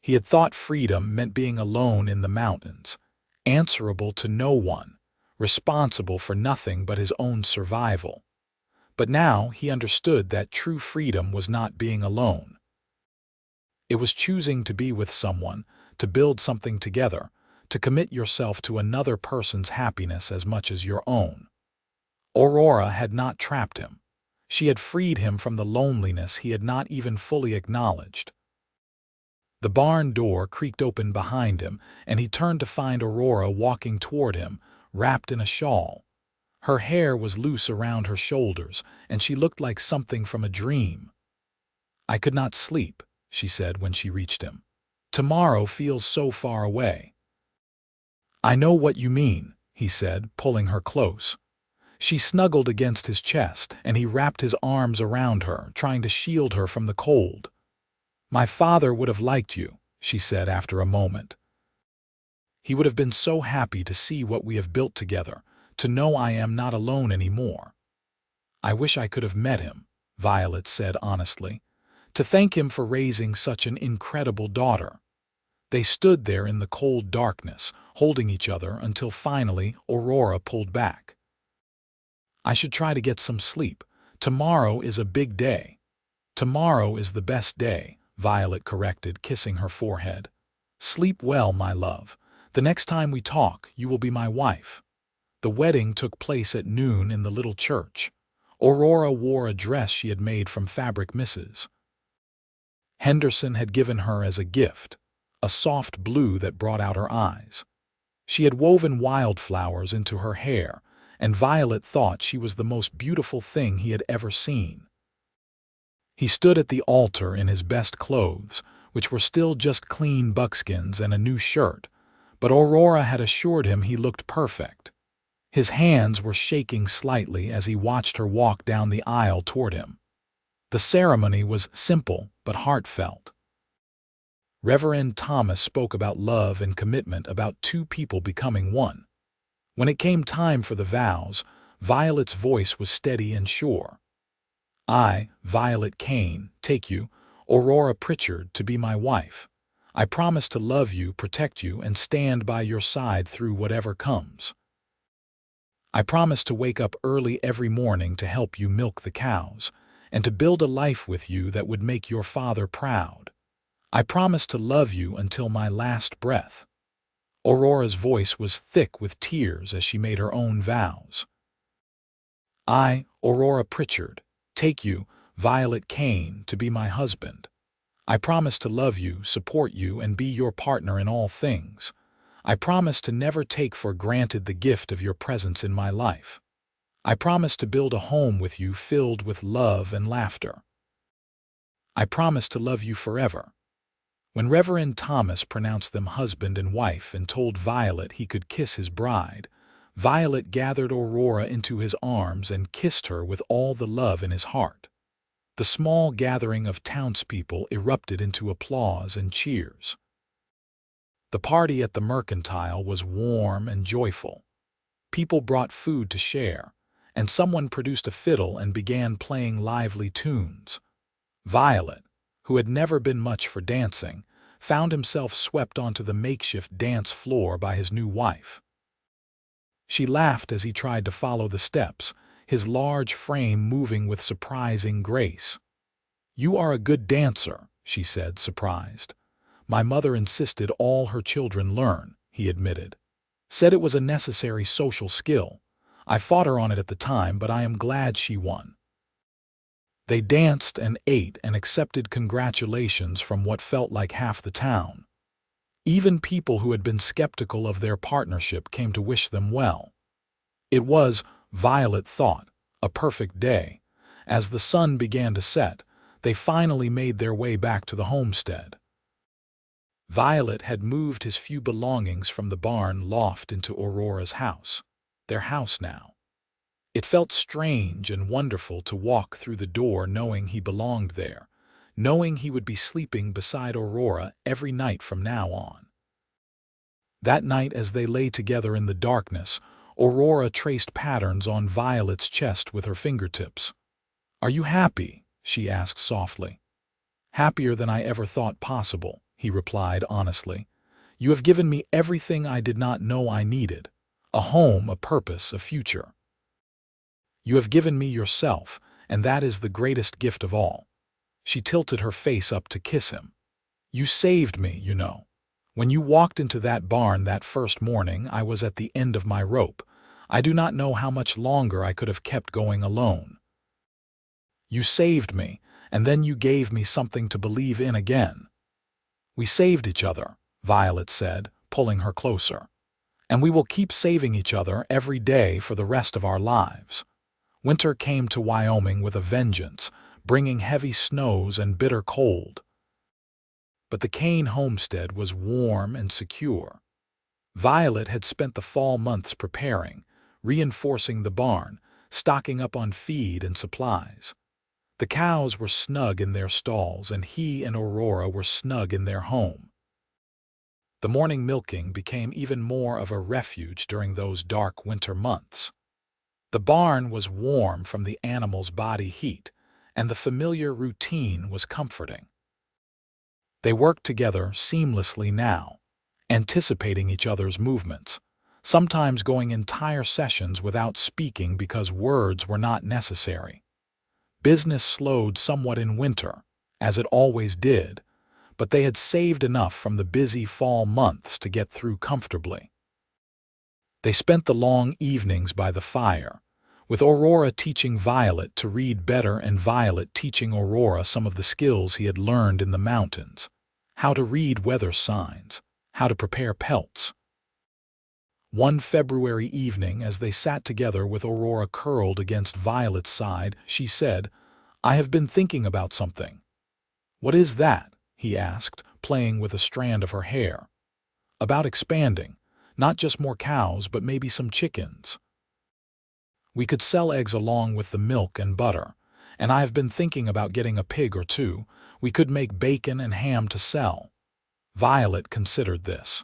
He had thought freedom meant being alone in the mountains, answerable to no one, responsible for nothing but his own survival. But now he understood that true freedom was not being alone. It was choosing to be with someone, to build something together, to commit yourself to another person's happiness as much as your own. Aurora had not trapped him. She had freed him from the loneliness he had not even fully acknowledged. The barn door creaked open behind him, and he turned to find Aurora walking toward him, wrapped in a shawl. Her hair was loose around her shoulders, and she looked like something from a dream. "I could not sleep," she said when she reached him. "Tomorrow feels so far away." "I know what you mean," he said, pulling her close. She snuggled against his chest, and he wrapped his arms around her, trying to shield her from the cold. "My father would have liked you," she said after a moment. "He would have been so happy to see what we have built together, to know I am not alone anymore." "I wish I could have met him," Violet said honestly, "to thank him for raising such an incredible daughter." They stood there in the cold darkness, holding each other until finally Aurora pulled back. "I should try to get some sleep. Tomorrow is a big day." "Tomorrow is the best day," Violet corrected, kissing her forehead. "Sleep well, my love. The next time we talk, you will be my wife." The wedding took place at noon in the little church. Aurora wore a dress she had made from fabric Mrs. Henderson had given her as a gift, a soft blue that brought out her eyes. She had woven wildflowers into her hair, and Violet thought she was the most beautiful thing he had ever seen. He stood at the altar in his best clothes, which were still just clean buckskins and a new shirt, but Aurora had assured him he looked perfect. His hands were shaking slightly as he watched her walk down the aisle toward him. The ceremony was simple but heartfelt. Reverend Thomas spoke about love and commitment, about two people becoming one. When it came time for the vows, Violet's voice was steady and sure. "I, Violet Kane, take you, Aurora Pritchard, to be my wife. I promise to love you, protect you, and stand by your side through whatever comes. I promise to wake up early every morning to help you milk the cows, and to build a life with you that would make your father proud. I promise to love you until my last breath." Aurora's voice was thick with tears as she made her own vows. "I, Aurora Pritchard, take you, Violet Kane, to be my husband. I promise to love you, support you, and be your partner in all things. I promise to never take for granted the gift of your presence in my life. I promise to build a home with you filled with love and laughter. I promise to love you forever." When Reverend Thomas pronounced them husband and wife and told Violet he could kiss his bride, Violet gathered Aurora into his arms and kissed her with all the love in his heart. The small gathering of townspeople erupted into applause and cheers. The party at the Mercantile was warm and joyful. People brought food to share, and someone produced a fiddle and began playing lively tunes. Violet, who had never been much for dancing, found himself swept onto the makeshift dance floor by his new wife. She laughed as he tried to follow the steps, his large frame moving with surprising grace. "You are a good dancer," she said, surprised. "My mother insisted all her children learn," he admitted. "Said it was a necessary social skill. I fought her on it at the time, but I am glad she won." They danced and ate and accepted congratulations from what felt like half the town. Even people who had been skeptical of their partnership came to wish them well. It was, Violet thought, a perfect day. As the sun began to set, they finally made their way back to the homestead. Violet had moved his few belongings from the barn loft into Aurora's house, their house now. It felt strange and wonderful to walk through the door knowing he belonged there, knowing he would be sleeping beside Aurora every night from now on. That night, as they lay together in the darkness, Aurora traced patterns on Violet's chest with her fingertips. "Are you happy?" she asked softly. "Happier than I ever thought possible," he replied honestly. You have given me everything I did not know I needed. A home, a purpose, a future. You have given me yourself, and that is the greatest gift of all." She tilted her face up to kiss him. "You saved me, you know. When you walked into that barn that first morning, I was at the end of my rope. I do not know how much longer I could have kept going alone. You saved me, and then you gave me something to believe in again." "We saved each other," Violet said, pulling her closer. "And we will keep saving each other every day for the rest of our lives." Winter came to Wyoming with a vengeance, bringing heavy snows and bitter cold. But the Kane homestead was warm and secure. Violet had spent the fall months preparing, reinforcing the barn, stocking up on feed and supplies. The cows were snug in their stalls, and he and Aurora were snug in their home. The morning milking became even more of a refuge during those dark winter months. The barn was warm from the animals' body heat, and the familiar routine was comforting. They worked together seamlessly now, anticipating each other's movements, sometimes going entire sessions without speaking because words were not necessary. Business slowed somewhat in winter, as it always did, but they had saved enough from the busy fall months to get through comfortably. They spent the long evenings by the fire, with Aurora teaching Violet to read better and Violet teaching Aurora some of the skills he had learned in the mountains: how to read weather signs, how to prepare pelts. One February evening, as they sat together with Aurora curled against Violet's side, she said, "I have been thinking about something." "What is that?" he asked, playing with a strand of her hair. "About expanding. Not just more cows, but maybe some chickens. We could sell eggs along with the milk and butter, and I have been thinking about getting a pig or two. We could make bacon and ham to sell." Violet considered this.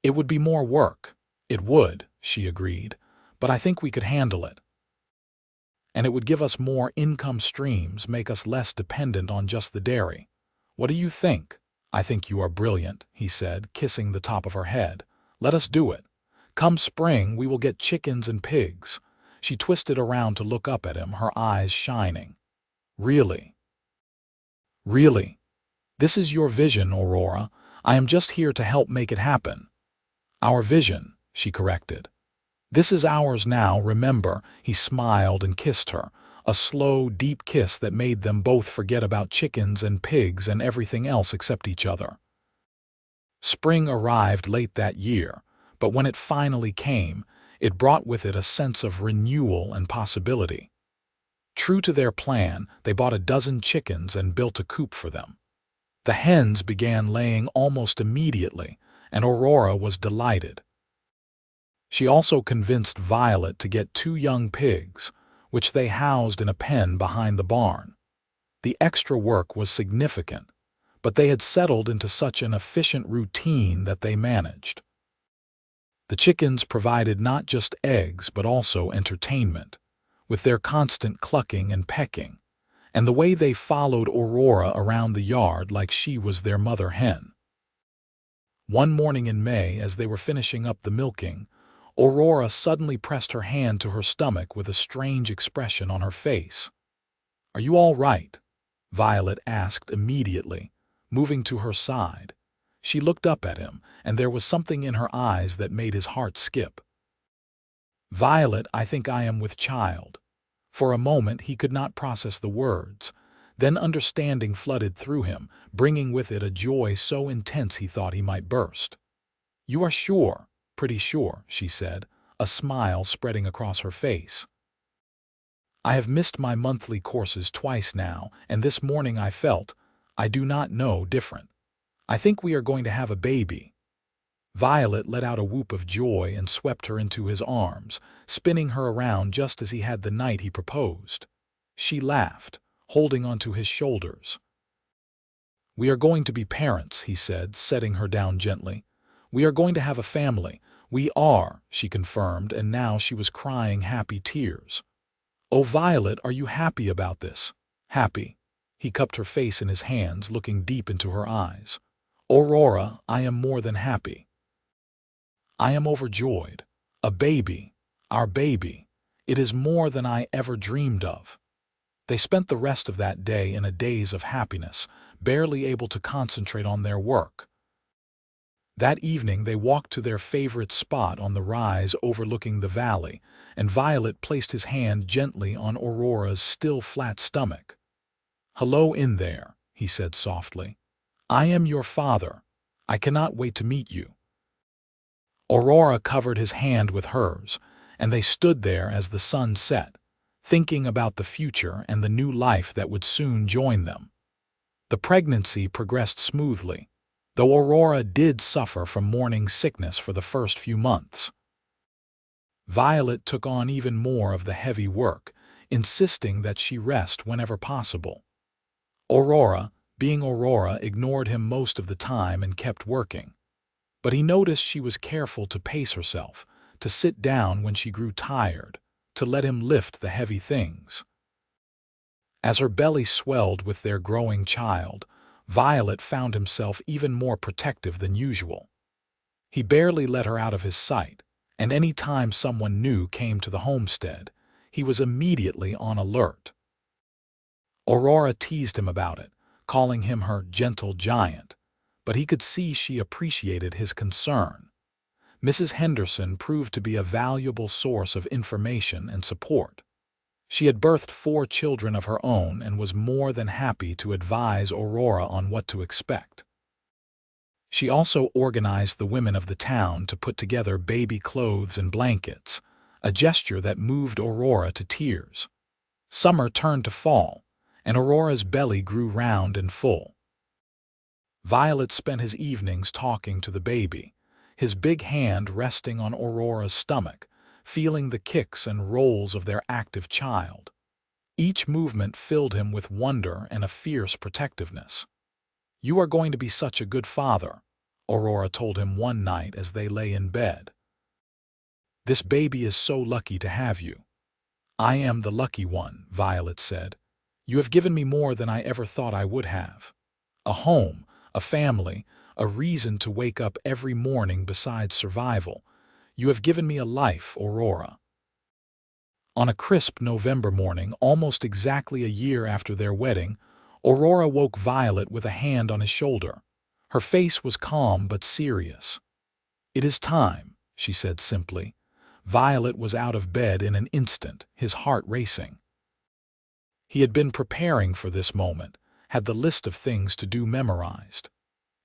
"It would be more work." "It would," she agreed, "but I think we could handle it. And it would give us more income streams, make us less dependent on just the dairy. What do you think?" "I think you are brilliant," he said, kissing the top of her head. "Let us do it. Come spring, we will get chickens and pigs." She twisted around to look up at him, her eyes shining. "Really? Really? This is your vision, Aurora. I am just here to help make it happen." "Our vision," she corrected. "This is ours now, remember." He smiled and kissed her, a slow, deep kiss that made them both forget about chickens and pigs and everything else except each other. Spring arrived late that year, but when it finally came, it brought with it a sense of renewal and possibility. True to their plan, they bought a dozen chickens and built a coop for them. The hens began laying almost immediately, and Aurora was delighted. She also convinced Violet to get 2 young pigs, which they housed in a pen behind the barn. The extra work was significant, but they had settled into such an efficient routine that they managed. The chickens provided not just eggs but also entertainment, with their constant clucking and pecking, and the way they followed Aurora around the yard like she was their mother hen. One morning in May, as they were finishing up the milking, Aurora suddenly pressed her hand to her stomach with a strange expression on her face. "Are you all right?" Violet asked immediately, moving to her side. She looked up at him, and there was something in her eyes that made his heart skip. "Violet, I think I am with child." For a moment he could not process the words. Then understanding flooded through him, bringing with it a joy so intense he thought he might burst. "You are sure?" "Pretty sure," she said, a smile spreading across her face. "I have missed my monthly courses twice now, and this morning I felt, I do not know, different. I think we are going to have a baby." Violet let out a whoop of joy and swept her into his arms, spinning her around just as he had the night he proposed. She laughed, holding onto his shoulders. "We are going to be parents," he said, setting her down gently. "We are going to have a family." "We are," she confirmed, and now she was crying happy tears. "Oh, Violet, are you happy about this?" "Happy." He cupped her face in his hands, looking deep into her eyes. "Aurora, I am more than happy. I am overjoyed. A baby, our baby. It is more than I ever dreamed of." They spent the rest of that day in a daze of happiness, barely able to concentrate on their work. That evening they walked to their favorite spot on the rise overlooking the valley, and Violet placed his hand gently on Aurora's still flat stomach. "Hello in there," he said softly. "I am your father. I cannot wait to meet you." Aurora covered his hand with hers, and they stood there as the sun set, thinking about the future and the new life that would soon join them. The pregnancy progressed smoothly, though Aurora did suffer from morning sickness for the first few months. Violet took on even more of the heavy work, insisting that she rest whenever possible. Aurora, being Aurora, ignored him most of the time and kept working. But he noticed she was careful to pace herself, to sit down when she grew tired, to let him lift the heavy things. As her belly swelled with their growing child, Violet found himself even more protective than usual. He barely let her out of his sight, and any time someone new came to the homestead, he was immediately on alert. Aurora teased him about it, calling him her gentle giant, but he could see she appreciated his concern. Mrs. Henderson proved to be a valuable source of information and support. She had birthed 4 children of her own and was more than happy to advise Aurora on what to expect. She also organized the women of the town to put together baby clothes and blankets, a gesture that moved Aurora to tears. Summer turned to fall, and Aurora's belly grew round and full. Violet spent his evenings talking to the baby, his big hand resting on Aurora's stomach, feeling the kicks and rolls of their active child. Each movement filled him with wonder and a fierce protectiveness. "You are going to be such a good father," Aurora told him one night as they lay in bed. "This baby is so lucky to have you." "I am the lucky one," Violet said. "You have given me more than I ever thought I would have. A home, a family, a reason to wake up every morning besides survival. You have given me a life, Aurora." On a crisp November morning, almost exactly a year after their wedding, Aurora woke Violet with a hand on his shoulder. Her face was calm but serious. "It is time," she said simply. Violet was out of bed in an instant, his heart racing. He had been preparing for this moment, had the list of things to do memorized.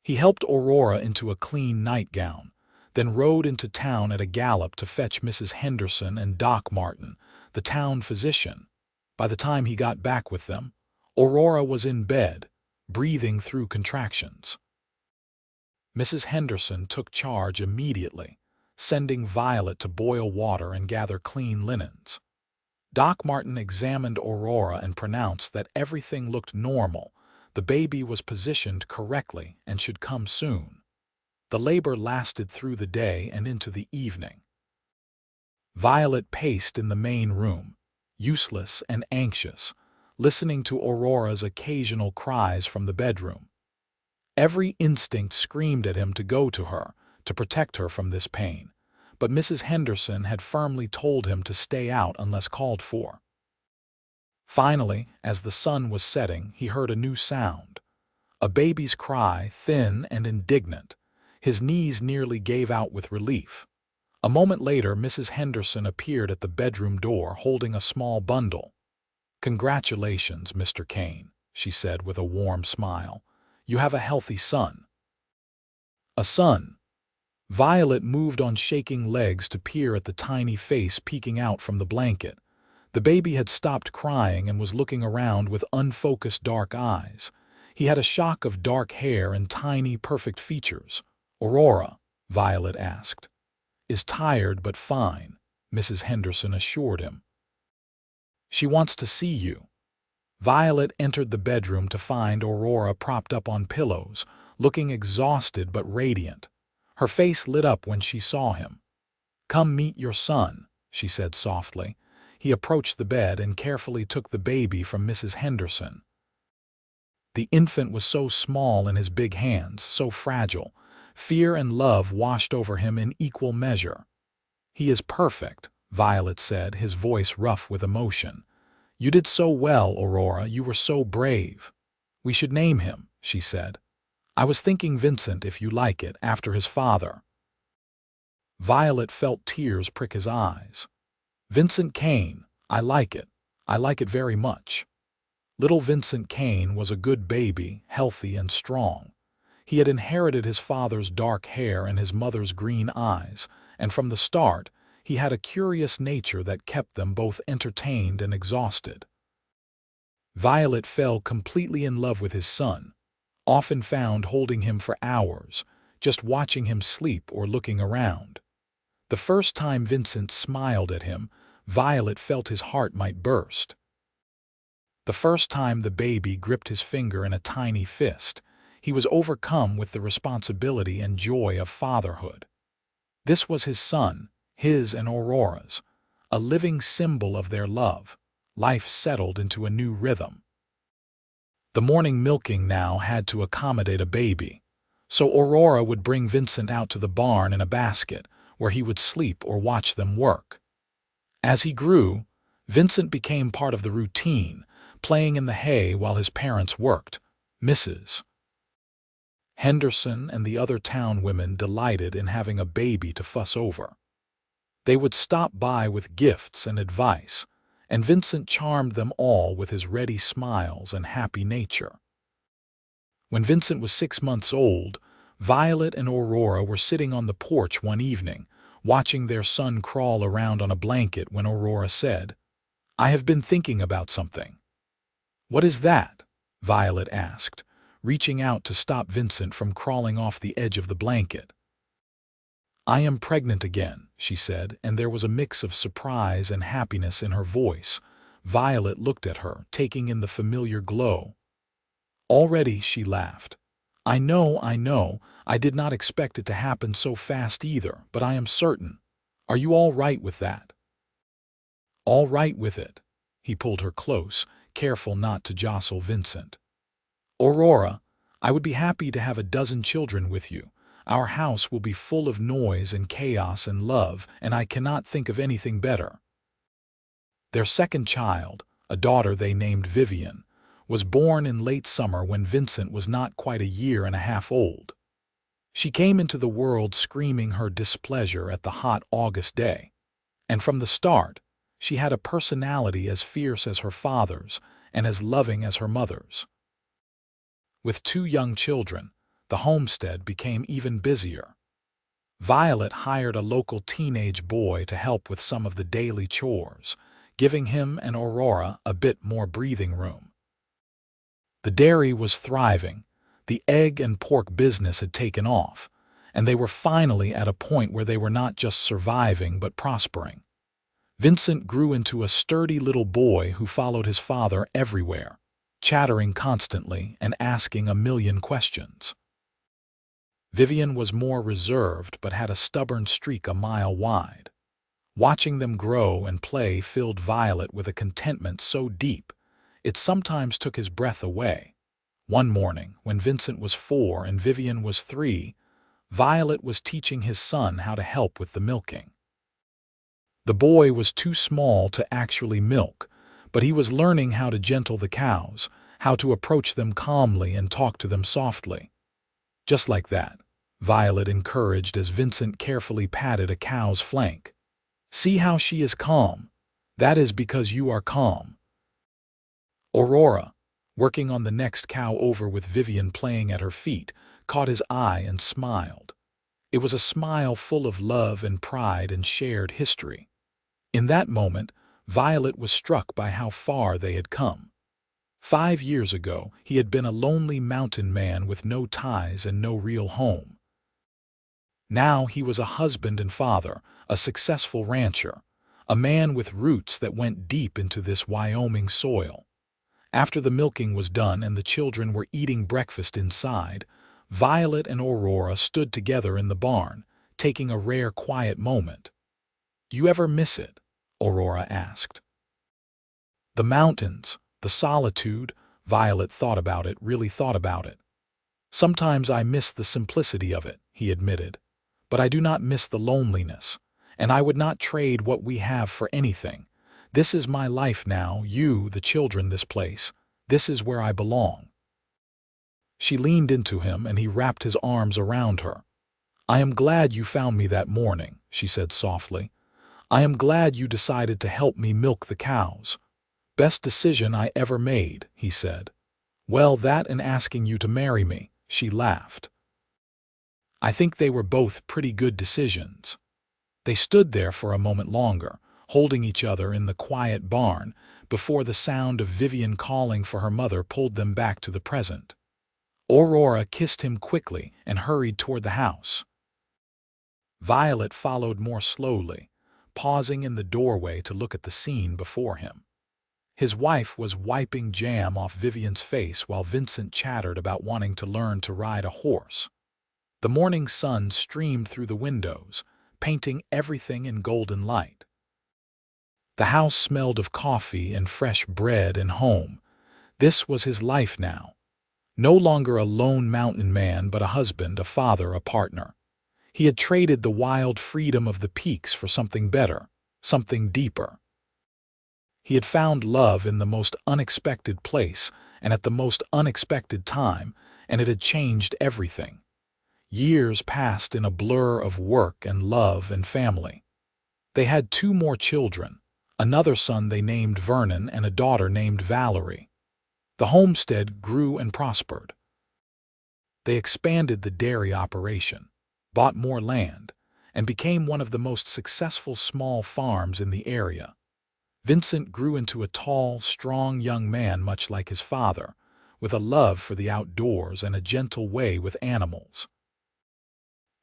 He helped Aurora into a clean nightgown, then rode into town at a gallop to fetch Mrs. Henderson and Doc Martin, the town physician. By the time he got back with them, Aurora was in bed, breathing through contractions. Mrs. Henderson took charge immediately, sending Violet to boil water and gather clean linens. Doc Martin examined Aurora and pronounced that everything looked normal. The baby was positioned correctly and should come soon. The labor lasted through the day and into the evening. Violet paced in the main room, useless and anxious, listening to Aurora's occasional cries from the bedroom. Every instinct screamed at him to go to her, to protect her from this pain, but Mrs. Henderson had firmly told him to stay out unless called for. Finally, as the sun was setting, he heard a new sound. A baby's cry, thin and indignant. His knees nearly gave out with relief. A moment later, Mrs. Henderson appeared at the bedroom door holding a small bundle. "Congratulations, Mr. Kane," she said with a warm smile. "You have a healthy son." A son. Violet moved on shaking legs to peer at the tiny face peeking out from the blanket. The baby had stopped crying and was looking around with unfocused dark eyes. He had a shock of dark hair and tiny, perfect features. "Aurora?" Violet asked. "Is tired but fine," Mrs. Henderson assured him. "She wants to see you." Violet entered the bedroom to find Aurora propped up on pillows, looking exhausted but radiant. Her face lit up when she saw him. "Come meet your son," she said softly. He approached the bed and carefully took the baby from Mrs. Henderson. The infant was so small in his big hands, so fragile. Fear and love washed over him in equal measure. "He is perfect," Violet said, his voice rough with emotion. "You did so well, Aurora, you were so brave." "We should name him," she said. "I was thinking Vincent, if you like it, after his father." Violet felt tears prick his eyes. "Vincent Kane, I like it. I like it very much." Little Vincent Kane was a good baby, healthy and strong. He had inherited his father's dark hair and his mother's green eyes, and from the start, he had a curious nature that kept them both entertained and exhausted. Violet fell completely in love with his son, often found holding him for hours, just watching him sleep or looking around. The first time Vincent smiled at him, Violet felt his heart might burst. The first time the baby gripped his finger in a tiny fist, he was overcome with the responsibility and joy of fatherhood. This was his son, his and Aurora's, a living symbol of their love. Life settled into a new rhythm. The morning milking now had to accommodate a baby, so Aurora would bring Vincent out to the barn in a basket, where he would sleep or watch them work. As he grew, Vincent became part of the routine, playing in the hay while his parents worked. Mrs. Henderson and the other town women delighted in having a baby to fuss over. They would stop by with gifts and advice, and Vincent charmed them all with his ready smiles and happy nature. When Vincent was 6 months old, Violet and Aurora were sitting on the porch one evening, watching their son crawl around on a blanket when Aurora said, "I have been thinking about something." "What is that?" Violet asked, reaching out to stop Vincent from crawling off the edge of the blanket. "I am pregnant again," she said, and there was a mix of surprise and happiness in her voice. Violet looked at her, taking in the familiar glow. "Already," she laughed. I know, I did not expect it to happen so fast either, but I am certain. Are you all right with that?" "All right with it." He pulled her close, careful not to jostle Vincent. "Aurora, I would be happy to have a dozen children with you. Our house will be full of noise and chaos and love, and I cannot think of anything better." Their second child, a daughter they named Vivian, was born in late summer when Vincent was not quite a year and a half old. She came into the world screaming her displeasure at the hot August day, and from the start, she had a personality as fierce as her father's and as loving as her mother's. With 2 young children, the homestead became even busier. Violet hired a local teenage boy to help with some of the daily chores, giving him and Aurora a bit more breathing room. The dairy was thriving, the egg and pork business had taken off, and they were finally at a point where they were not just surviving but prospering. Vincent grew into a sturdy little boy who followed his father everywhere, chattering constantly and asking a million questions. Vivian was more reserved but had a stubborn streak a mile wide. Watching them grow and play filled Violet with a contentment so deep, it sometimes took his breath away. One morning, when Vincent was 4 and Vivian was 3, Violet was teaching his son how to help with the milking. The boy was too small to actually milk, but he was learning how to gentle the cows, how to approach them calmly and talk to them softly. "Just like that," Violet encouraged as Vincent carefully patted a cow's flank. "See how she is calm? That is because you are calm." Aurora, working on the next cow over with Vivian playing at her feet, caught his eye and smiled. It was a smile full of love and pride and shared history. In that moment, Violet was struck by how far they had come. 5 years ago, he had been a lonely mountain man with no ties and no real home. Now he was a husband and father, a successful rancher, a man with roots that went deep into this Wyoming soil. After the milking was done and the children were eating breakfast inside, Violet and Aurora stood together in the barn, taking a rare quiet moment. "Do you ever miss it?" Aurora asked. "The mountains, the solitude," Violet thought about it, really thought about it. Sometimes I miss the simplicity of it, he admitted, but I do not miss the loneliness, and I would not trade what we have for anything. This is my life now, you, the children, this place. This is where I belong. She leaned into him, and he wrapped his arms around her. I am glad you found me that morning, she said softly. I am glad you decided to help me milk the cows. Best decision I ever made, he said. Well, that and asking you to marry me, she laughed. I think they were both pretty good decisions. They stood there for a moment longer, holding each other in the quiet barn, before the sound of Vivian calling for her mother pulled them back to the present. Aurora kissed him quickly and hurried toward the house. Violet followed more slowly, pausing in the doorway to look at the scene before him. His wife was wiping jam off Vivian's face while Vincent chattered about wanting to learn to ride a horse. The morning sun streamed through the windows, painting everything in golden light. The house smelled of coffee and fresh bread and home. This was his life now. No longer a lone mountain man, but a husband, a father, a partner. He had traded the wild freedom of the peaks for something better, something deeper. He had found love in the most unexpected place and at the most unexpected time, and it had changed everything. Years passed in a blur of work and love and family. They had 2 more children, another son they named Vernon and a daughter named Valerie. The homestead grew and prospered. They expanded the dairy operation, bought more land, and became one of the most successful small farms in the area. Vincent grew into a tall, strong young man much like his father, with a love for the outdoors and a gentle way with animals.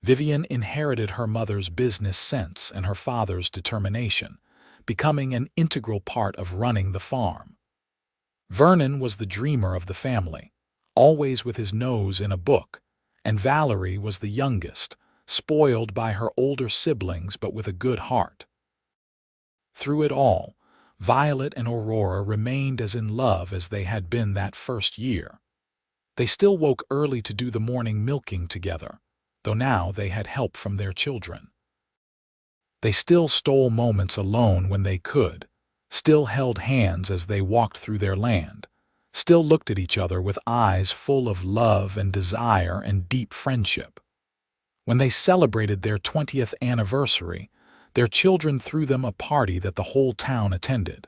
Vivian inherited her mother's business sense and her father's determination, becoming an integral part of running the farm. Vernon was the dreamer of the family, always with his nose in a book, and Valerie was the youngest, spoiled by her older siblings but with a good heart. Through it all, Violet and Aurora remained as in love as they had been that first year. They still woke early to do the morning milking together, though now they had help from their children. They still stole moments alone when they could, still held hands as they walked through their land, still looked at each other with eyes full of love and desire and deep friendship. When they celebrated their 20th anniversary, their children threw them a party that the whole town attended.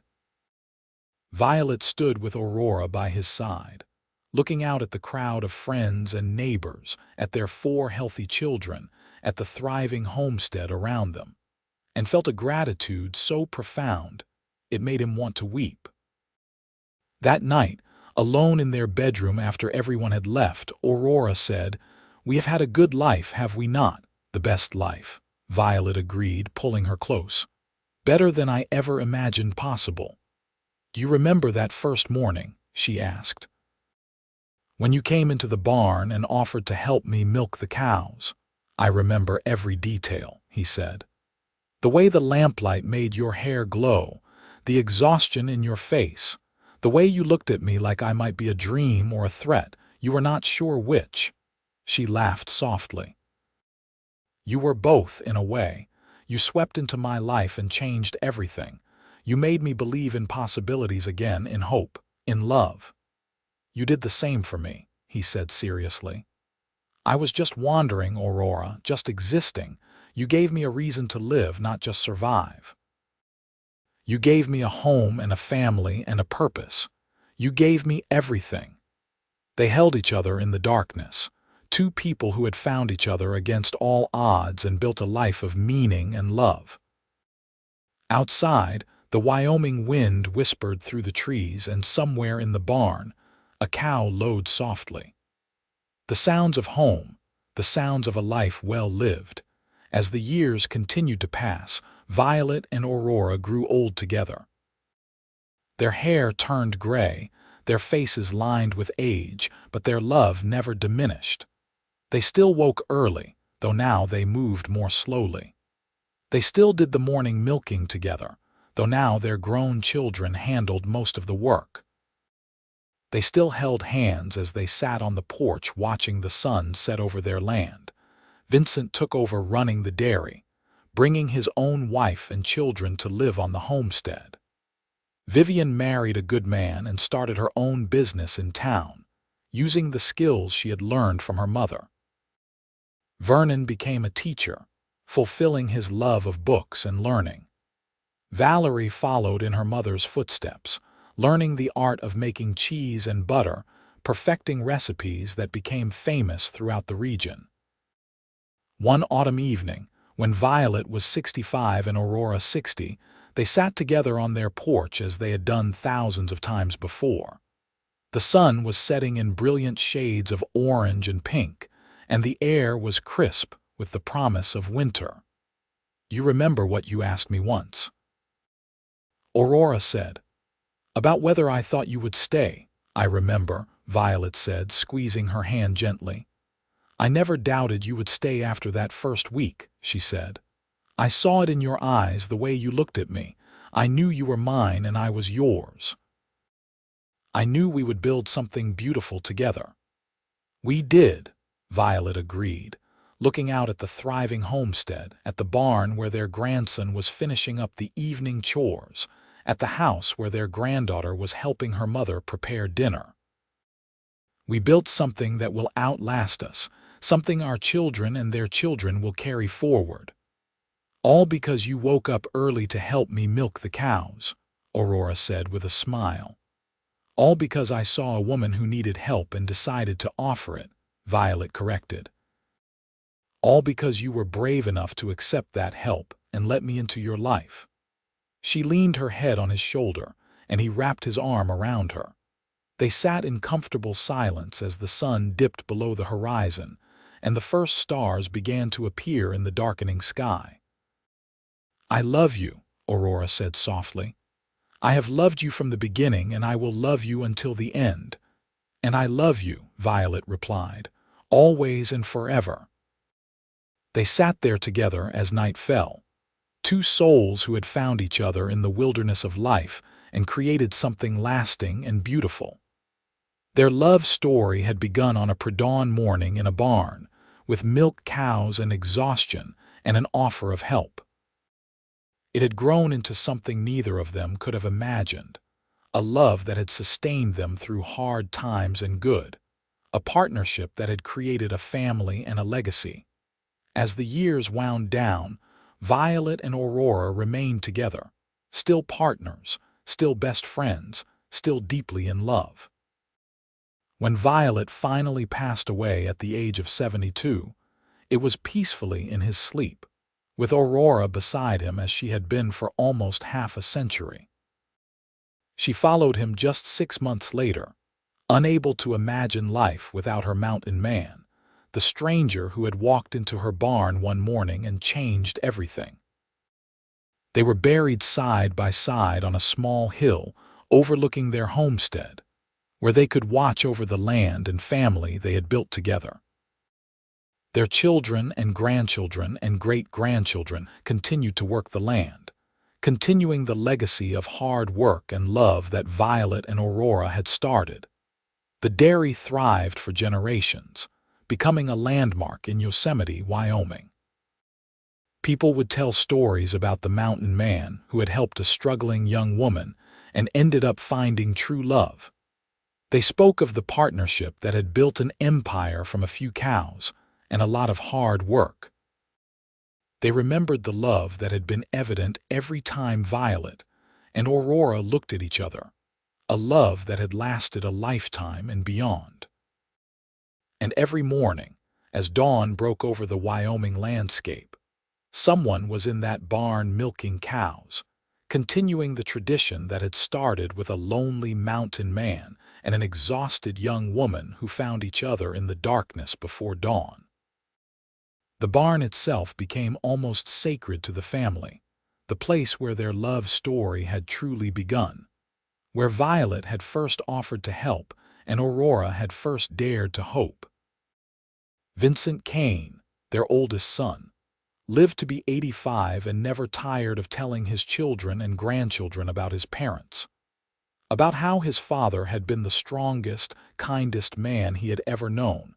Violet stood with Aurora by his side, looking out at the crowd of friends and neighbors, at their 4 healthy children, at the thriving homestead around them, and felt a gratitude so profound it made him want to weep. That night, alone in their bedroom after everyone had left, Aurora said, "We have had a good life, have we not? The best life," Violet agreed, pulling her close. "Better than I ever imagined possible." "Do you remember that first morning?" she asked. "When you came into the barn and offered to help me milk the cows?" "I remember every detail," he said. "The way the lamplight made your hair glow, the exhaustion in your face, the way you looked at me like I might be a dream or a threat, you were not sure which." She laughed softly. "You were both, in a way. You swept into my life and changed everything. You made me believe in possibilities again, in hope, in love." "You did the same for me," he said seriously. "I was just wandering, Aurora, just existing. You gave me a reason to live, not just survive. You gave me a home and a family and a purpose. You gave me everything." They held each other in the darkness, 2 people who had found each other against all odds and built a life of meaning and love. Outside, the Wyoming wind whispered through the trees, and somewhere in the barn, a cow lowed softly. The sounds of home, the sounds of a life well lived. As the years continued to pass, Violet and Aurora grew old together. Their hair turned gray, their faces lined with age, but their love never diminished. They still woke early, though now they moved more slowly. They still did the morning milking together, though now their grown children handled most of the work. They still held hands as they sat on the porch watching the sun set over their land. Vincent took over running the dairy, bringing his own wife and children to live on the homestead. Vivian married a good man and started her own business in town, using the skills she had learned from her mother. Vernon became a teacher, fulfilling his love of books and learning. Valerie followed in her mother's footsteps, learning the art of making cheese and butter, perfecting recipes that became famous throughout the region. One autumn evening, when Violet was 65 and Aurora 60, they sat together on their porch as they had done thousands of times before. The sun was setting in brilliant shades of orange and pink, and the air was crisp with the promise of winter. "You remember what you asked me once?" Aurora said. "About whether I thought you would stay." "I remember," Violet said, squeezing her hand gently. "I never doubted you would stay after that first week," she said. "I saw it in your eyes, the way you looked at me. I knew you were mine and I was yours. I knew we would build something beautiful together." "We did," Violet agreed, looking out at the thriving homestead, at the barn where their grandson was finishing up the evening chores, at the house where their granddaughter was helping her mother prepare dinner. "We built something that will outlast us, something our children and their children will carry forward. All because you woke up early to help me milk the cows," Aurora said with a smile. "All because I saw a woman who needed help and decided to offer it," Violet corrected. "All because you were brave enough to accept that help and let me into your life." She leaned her head on his shoulder, and he wrapped his arm around her. They sat in comfortable silence as the sun dipped below the horizon, and the first stars began to appear in the darkening sky. "I love you," Aurora said softly. "I have loved you from the beginning, and I will love you until the end." "And I love you," Violet replied, "always and forever." They sat there together as night fell, two souls who had found each other in the wilderness of life and created something lasting and beautiful. Their love story had begun on a pre-dawn morning in a barn, with milk cows and exhaustion and an offer of help. It had grown into something neither of them could have imagined, a love that had sustained them through hard times and good, a partnership that had created a family and a legacy. As the years wound down, Violet and Aurora remained together, still partners, still best friends, still deeply in love. When Violet finally passed away at the age of 72, it was peacefully in his sleep, with Aurora beside him as she had been for almost half a century. She followed him just 6 months later, unable to imagine life without her mountain man, the stranger who had walked into her barn one morning and changed everything. They were buried side by side on a small hill overlooking their homestead, where they could watch over the land and family they had built together. Their children and grandchildren and great-grandchildren continued to work the land, continuing the legacy of hard work and love that Violet and Aurora had started. The dairy thrived for generations, becoming a landmark in Yosemite, Wyoming. People would tell stories about the mountain man who had helped a struggling young woman and ended up finding true love. They spoke of the partnership that had built an empire from a few cows and a lot of hard work. They remembered the love that had been evident every time Violet and Aurora looked at each other, a love that had lasted a lifetime and beyond. And every morning, as dawn broke over the Wyoming landscape, someone was in that barn milking cows, continuing the tradition that had started with a lonely mountain man and an exhausted young woman who found each other in the darkness before dawn. The barn itself became almost sacred to the family, the place where their love story had truly begun, where Violet had first offered to help and Aurora had first dared to hope. Vincent Kane, their oldest son, lived to be 85 and never tired of telling his children and grandchildren about his parents. about how his father had been the strongest, kindest man he had ever known,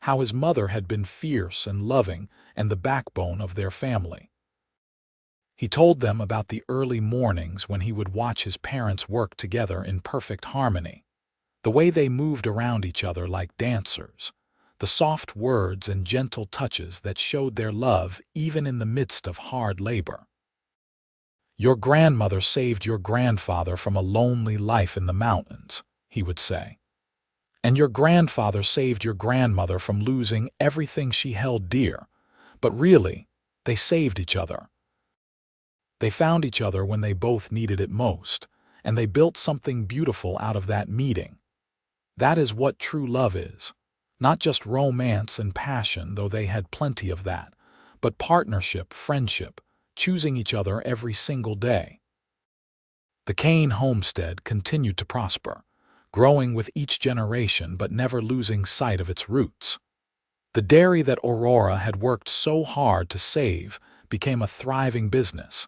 how his mother had been fierce and loving and the backbone of their family. He told them about the early mornings when he would watch his parents work together in perfect harmony, the way they moved around each other like dancers, the soft words and gentle touches that showed their love even in the midst of hard labor. "Your grandmother saved your grandfather from a lonely life in the mountains," he would say. "And your grandfather saved your grandmother from losing everything she held dear. But really, they saved each other. They found each other when they both needed it most, and they built something beautiful out of that meeting. That is what true love is. Not just romance and passion, though they had plenty of that, but partnership, friendship, choosing each other every single day." The Kane homestead continued to prosper, growing with each generation but never losing sight of its roots. The dairy that Aurora had worked so hard to save became a thriving business.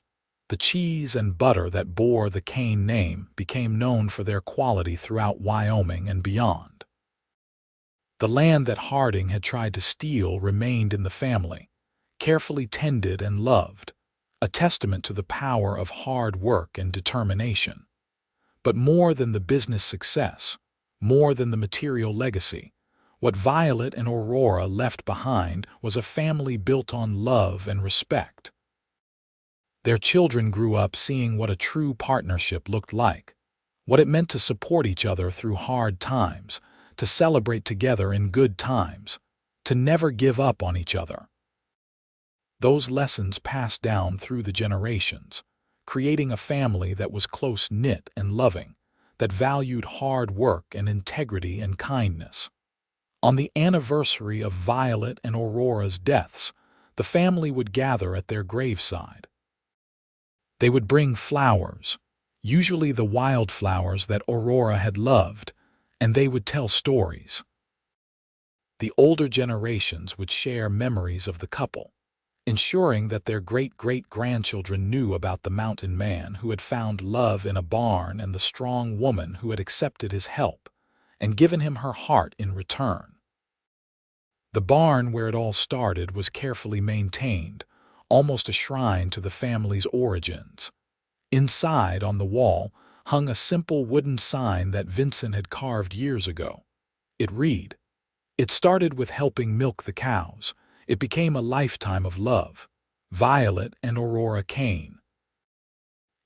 The cheese and butter that bore the Kane name became known for their quality throughout Wyoming and beyond. The land that Harding had tried to steal remained in the family, carefully tended and loved, a testament to the power of hard work and determination. But more than the business success, more than the material legacy, what Violet and Aurora left behind was a family built on love and respect. Their children grew up seeing what a true partnership looked like, what it meant to support each other through hard times, to celebrate together in good times, to never give up on each other. Those lessons passed down through the generations, creating a family that was close-knit and loving, that valued hard work and integrity and kindness. On the anniversary of Violet and Aurora's deaths, the family would gather at their graveside. They would bring flowers, usually the wildflowers that Aurora had loved, and they would tell stories. The older generations would share memories of the couple, ensuring that their great-great-grandchildren knew about the mountain man who had found love in a barn and the strong woman who had accepted his help and given him her heart in return. The barn where it all started was carefully maintained, almost a shrine to the family's origins. Inside, on the wall, hung a simple wooden sign that Vincent had carved years ago. It read, "It started with helping milk the cows. It became a lifetime of love. Violet and Aurora Kane."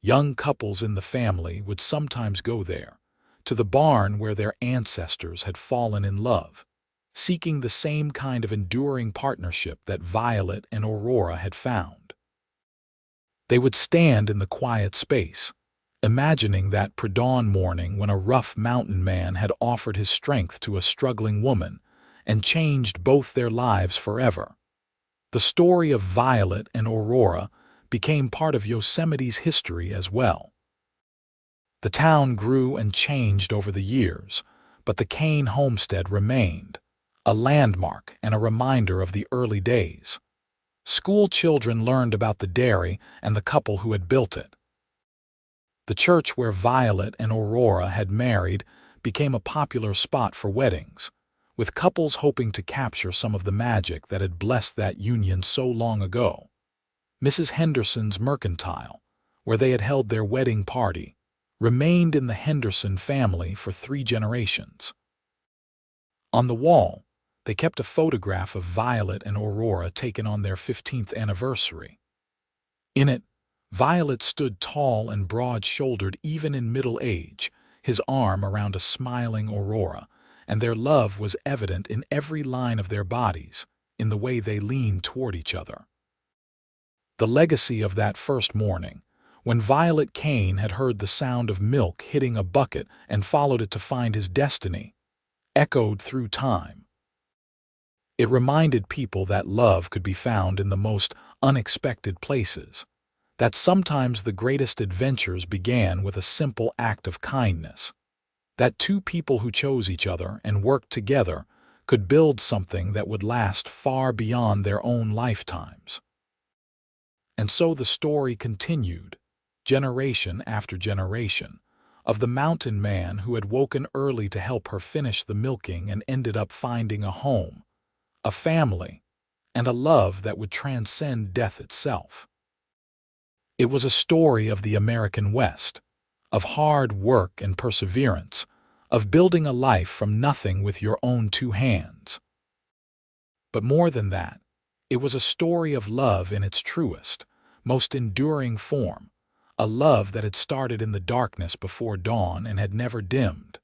Young couples in the family would sometimes go there, to the barn where their ancestors had fallen in love, seeking the same kind of enduring partnership that Violet and Aurora had found. They would stand in the quiet space, imagining that pre-dawn morning when a rough mountain man had offered his strength to a struggling woman and changed both their lives forever. The story of Violet and Aurora became part of Yosemite's history as well. The town grew and changed over the years, but the Kane homestead remained, a landmark and a reminder of the early days. School children learned about the dairy and the couple who had built it. The church where Violet and Aurora had married became a popular spot for weddings, with couples hoping to capture some of the magic that had blessed that union so long ago. Mrs. Henderson's mercantile, where they had held their wedding party, remained in the Henderson family for 3 generations. On the wall, they kept a photograph of Violet and Aurora taken on their 15th anniversary. In it, Violet stood tall and broad-shouldered even in middle age, his arm around a smiling Aurora, and their love was evident in every line of their bodies, in the way they leaned toward each other. The legacy of that first morning, when Violet Kane had heard the sound of milk hitting a bucket and followed it to find his destiny, echoed through time. It reminded people that love could be found in the most unexpected places, that sometimes the greatest adventures began with a simple act of kindness, that 2 people who chose each other and worked together could build something that would last far beyond their own lifetimes. And so the story continued, generation after generation, of the mountain man who had woken early to help her finish the milking and ended up finding a home, a family, and a love that would transcend death itself. It was a story of the American West, of hard work and perseverance, of building a life from nothing with your own two hands. But more than that, it was a story of love in its truest, most enduring form, a love that had started in the darkness before dawn and had never dimmed,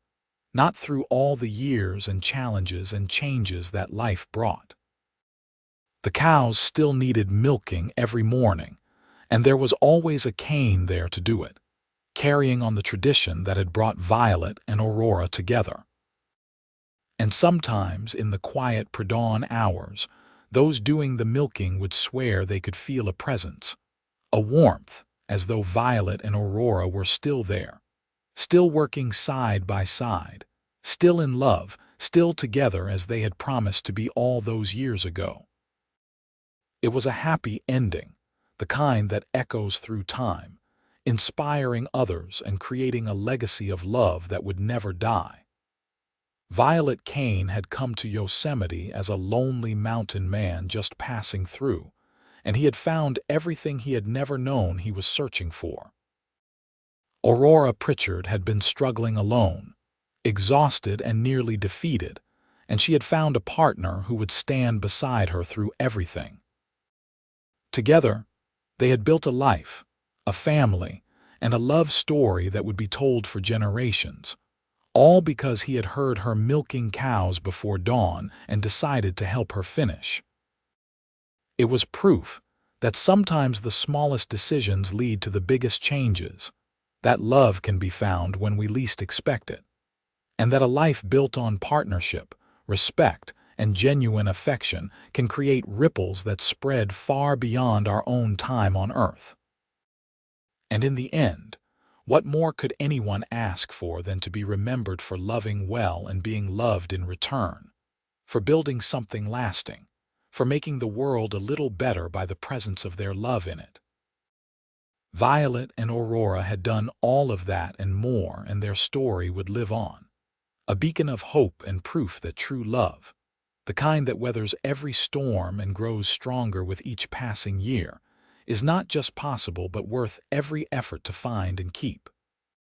not through all the years and challenges and changes that life brought. The cows still needed milking every morning, and there was always a Kane there to do it, carrying on the tradition that had brought Violet and Aurora together. And sometimes, in the quiet pre-dawn hours, those doing the milking would swear they could feel a presence, a warmth, as though Violet and Aurora were still there, still working side by side, still in love, still together as they had promised to be all those years ago. It was a happy ending, the kind that echoes through time, inspiring others and creating a legacy of love that would never die. Violet Kane had come to Yosemite as a lonely mountain man just passing through, and he had found everything he had never known he was searching for. Aurora Pritchard had been struggling alone, exhausted and nearly defeated, and she had found a partner who would stand beside her through everything. Together, they had built a life, a family, and a love story that would be told for generations, all because he had heard her milking cows before dawn and decided to help her finish. It was proof that sometimes the smallest decisions lead to the biggest changes, that love can be found when we least expect it, and that a life built on partnership, respect, and genuine affection can create ripples that spread far beyond our own time on Earth. And in the end, what more could anyone ask for than to be remembered for loving well and being loved in return, for building something lasting, for making the world a little better by the presence of their love in it? Violet and Aurora had done all of that and more, and their story would live on, a beacon of hope and proof that true love, the kind that weathers every storm and grows stronger with each passing year, is not just possible but worth every effort to find and keep.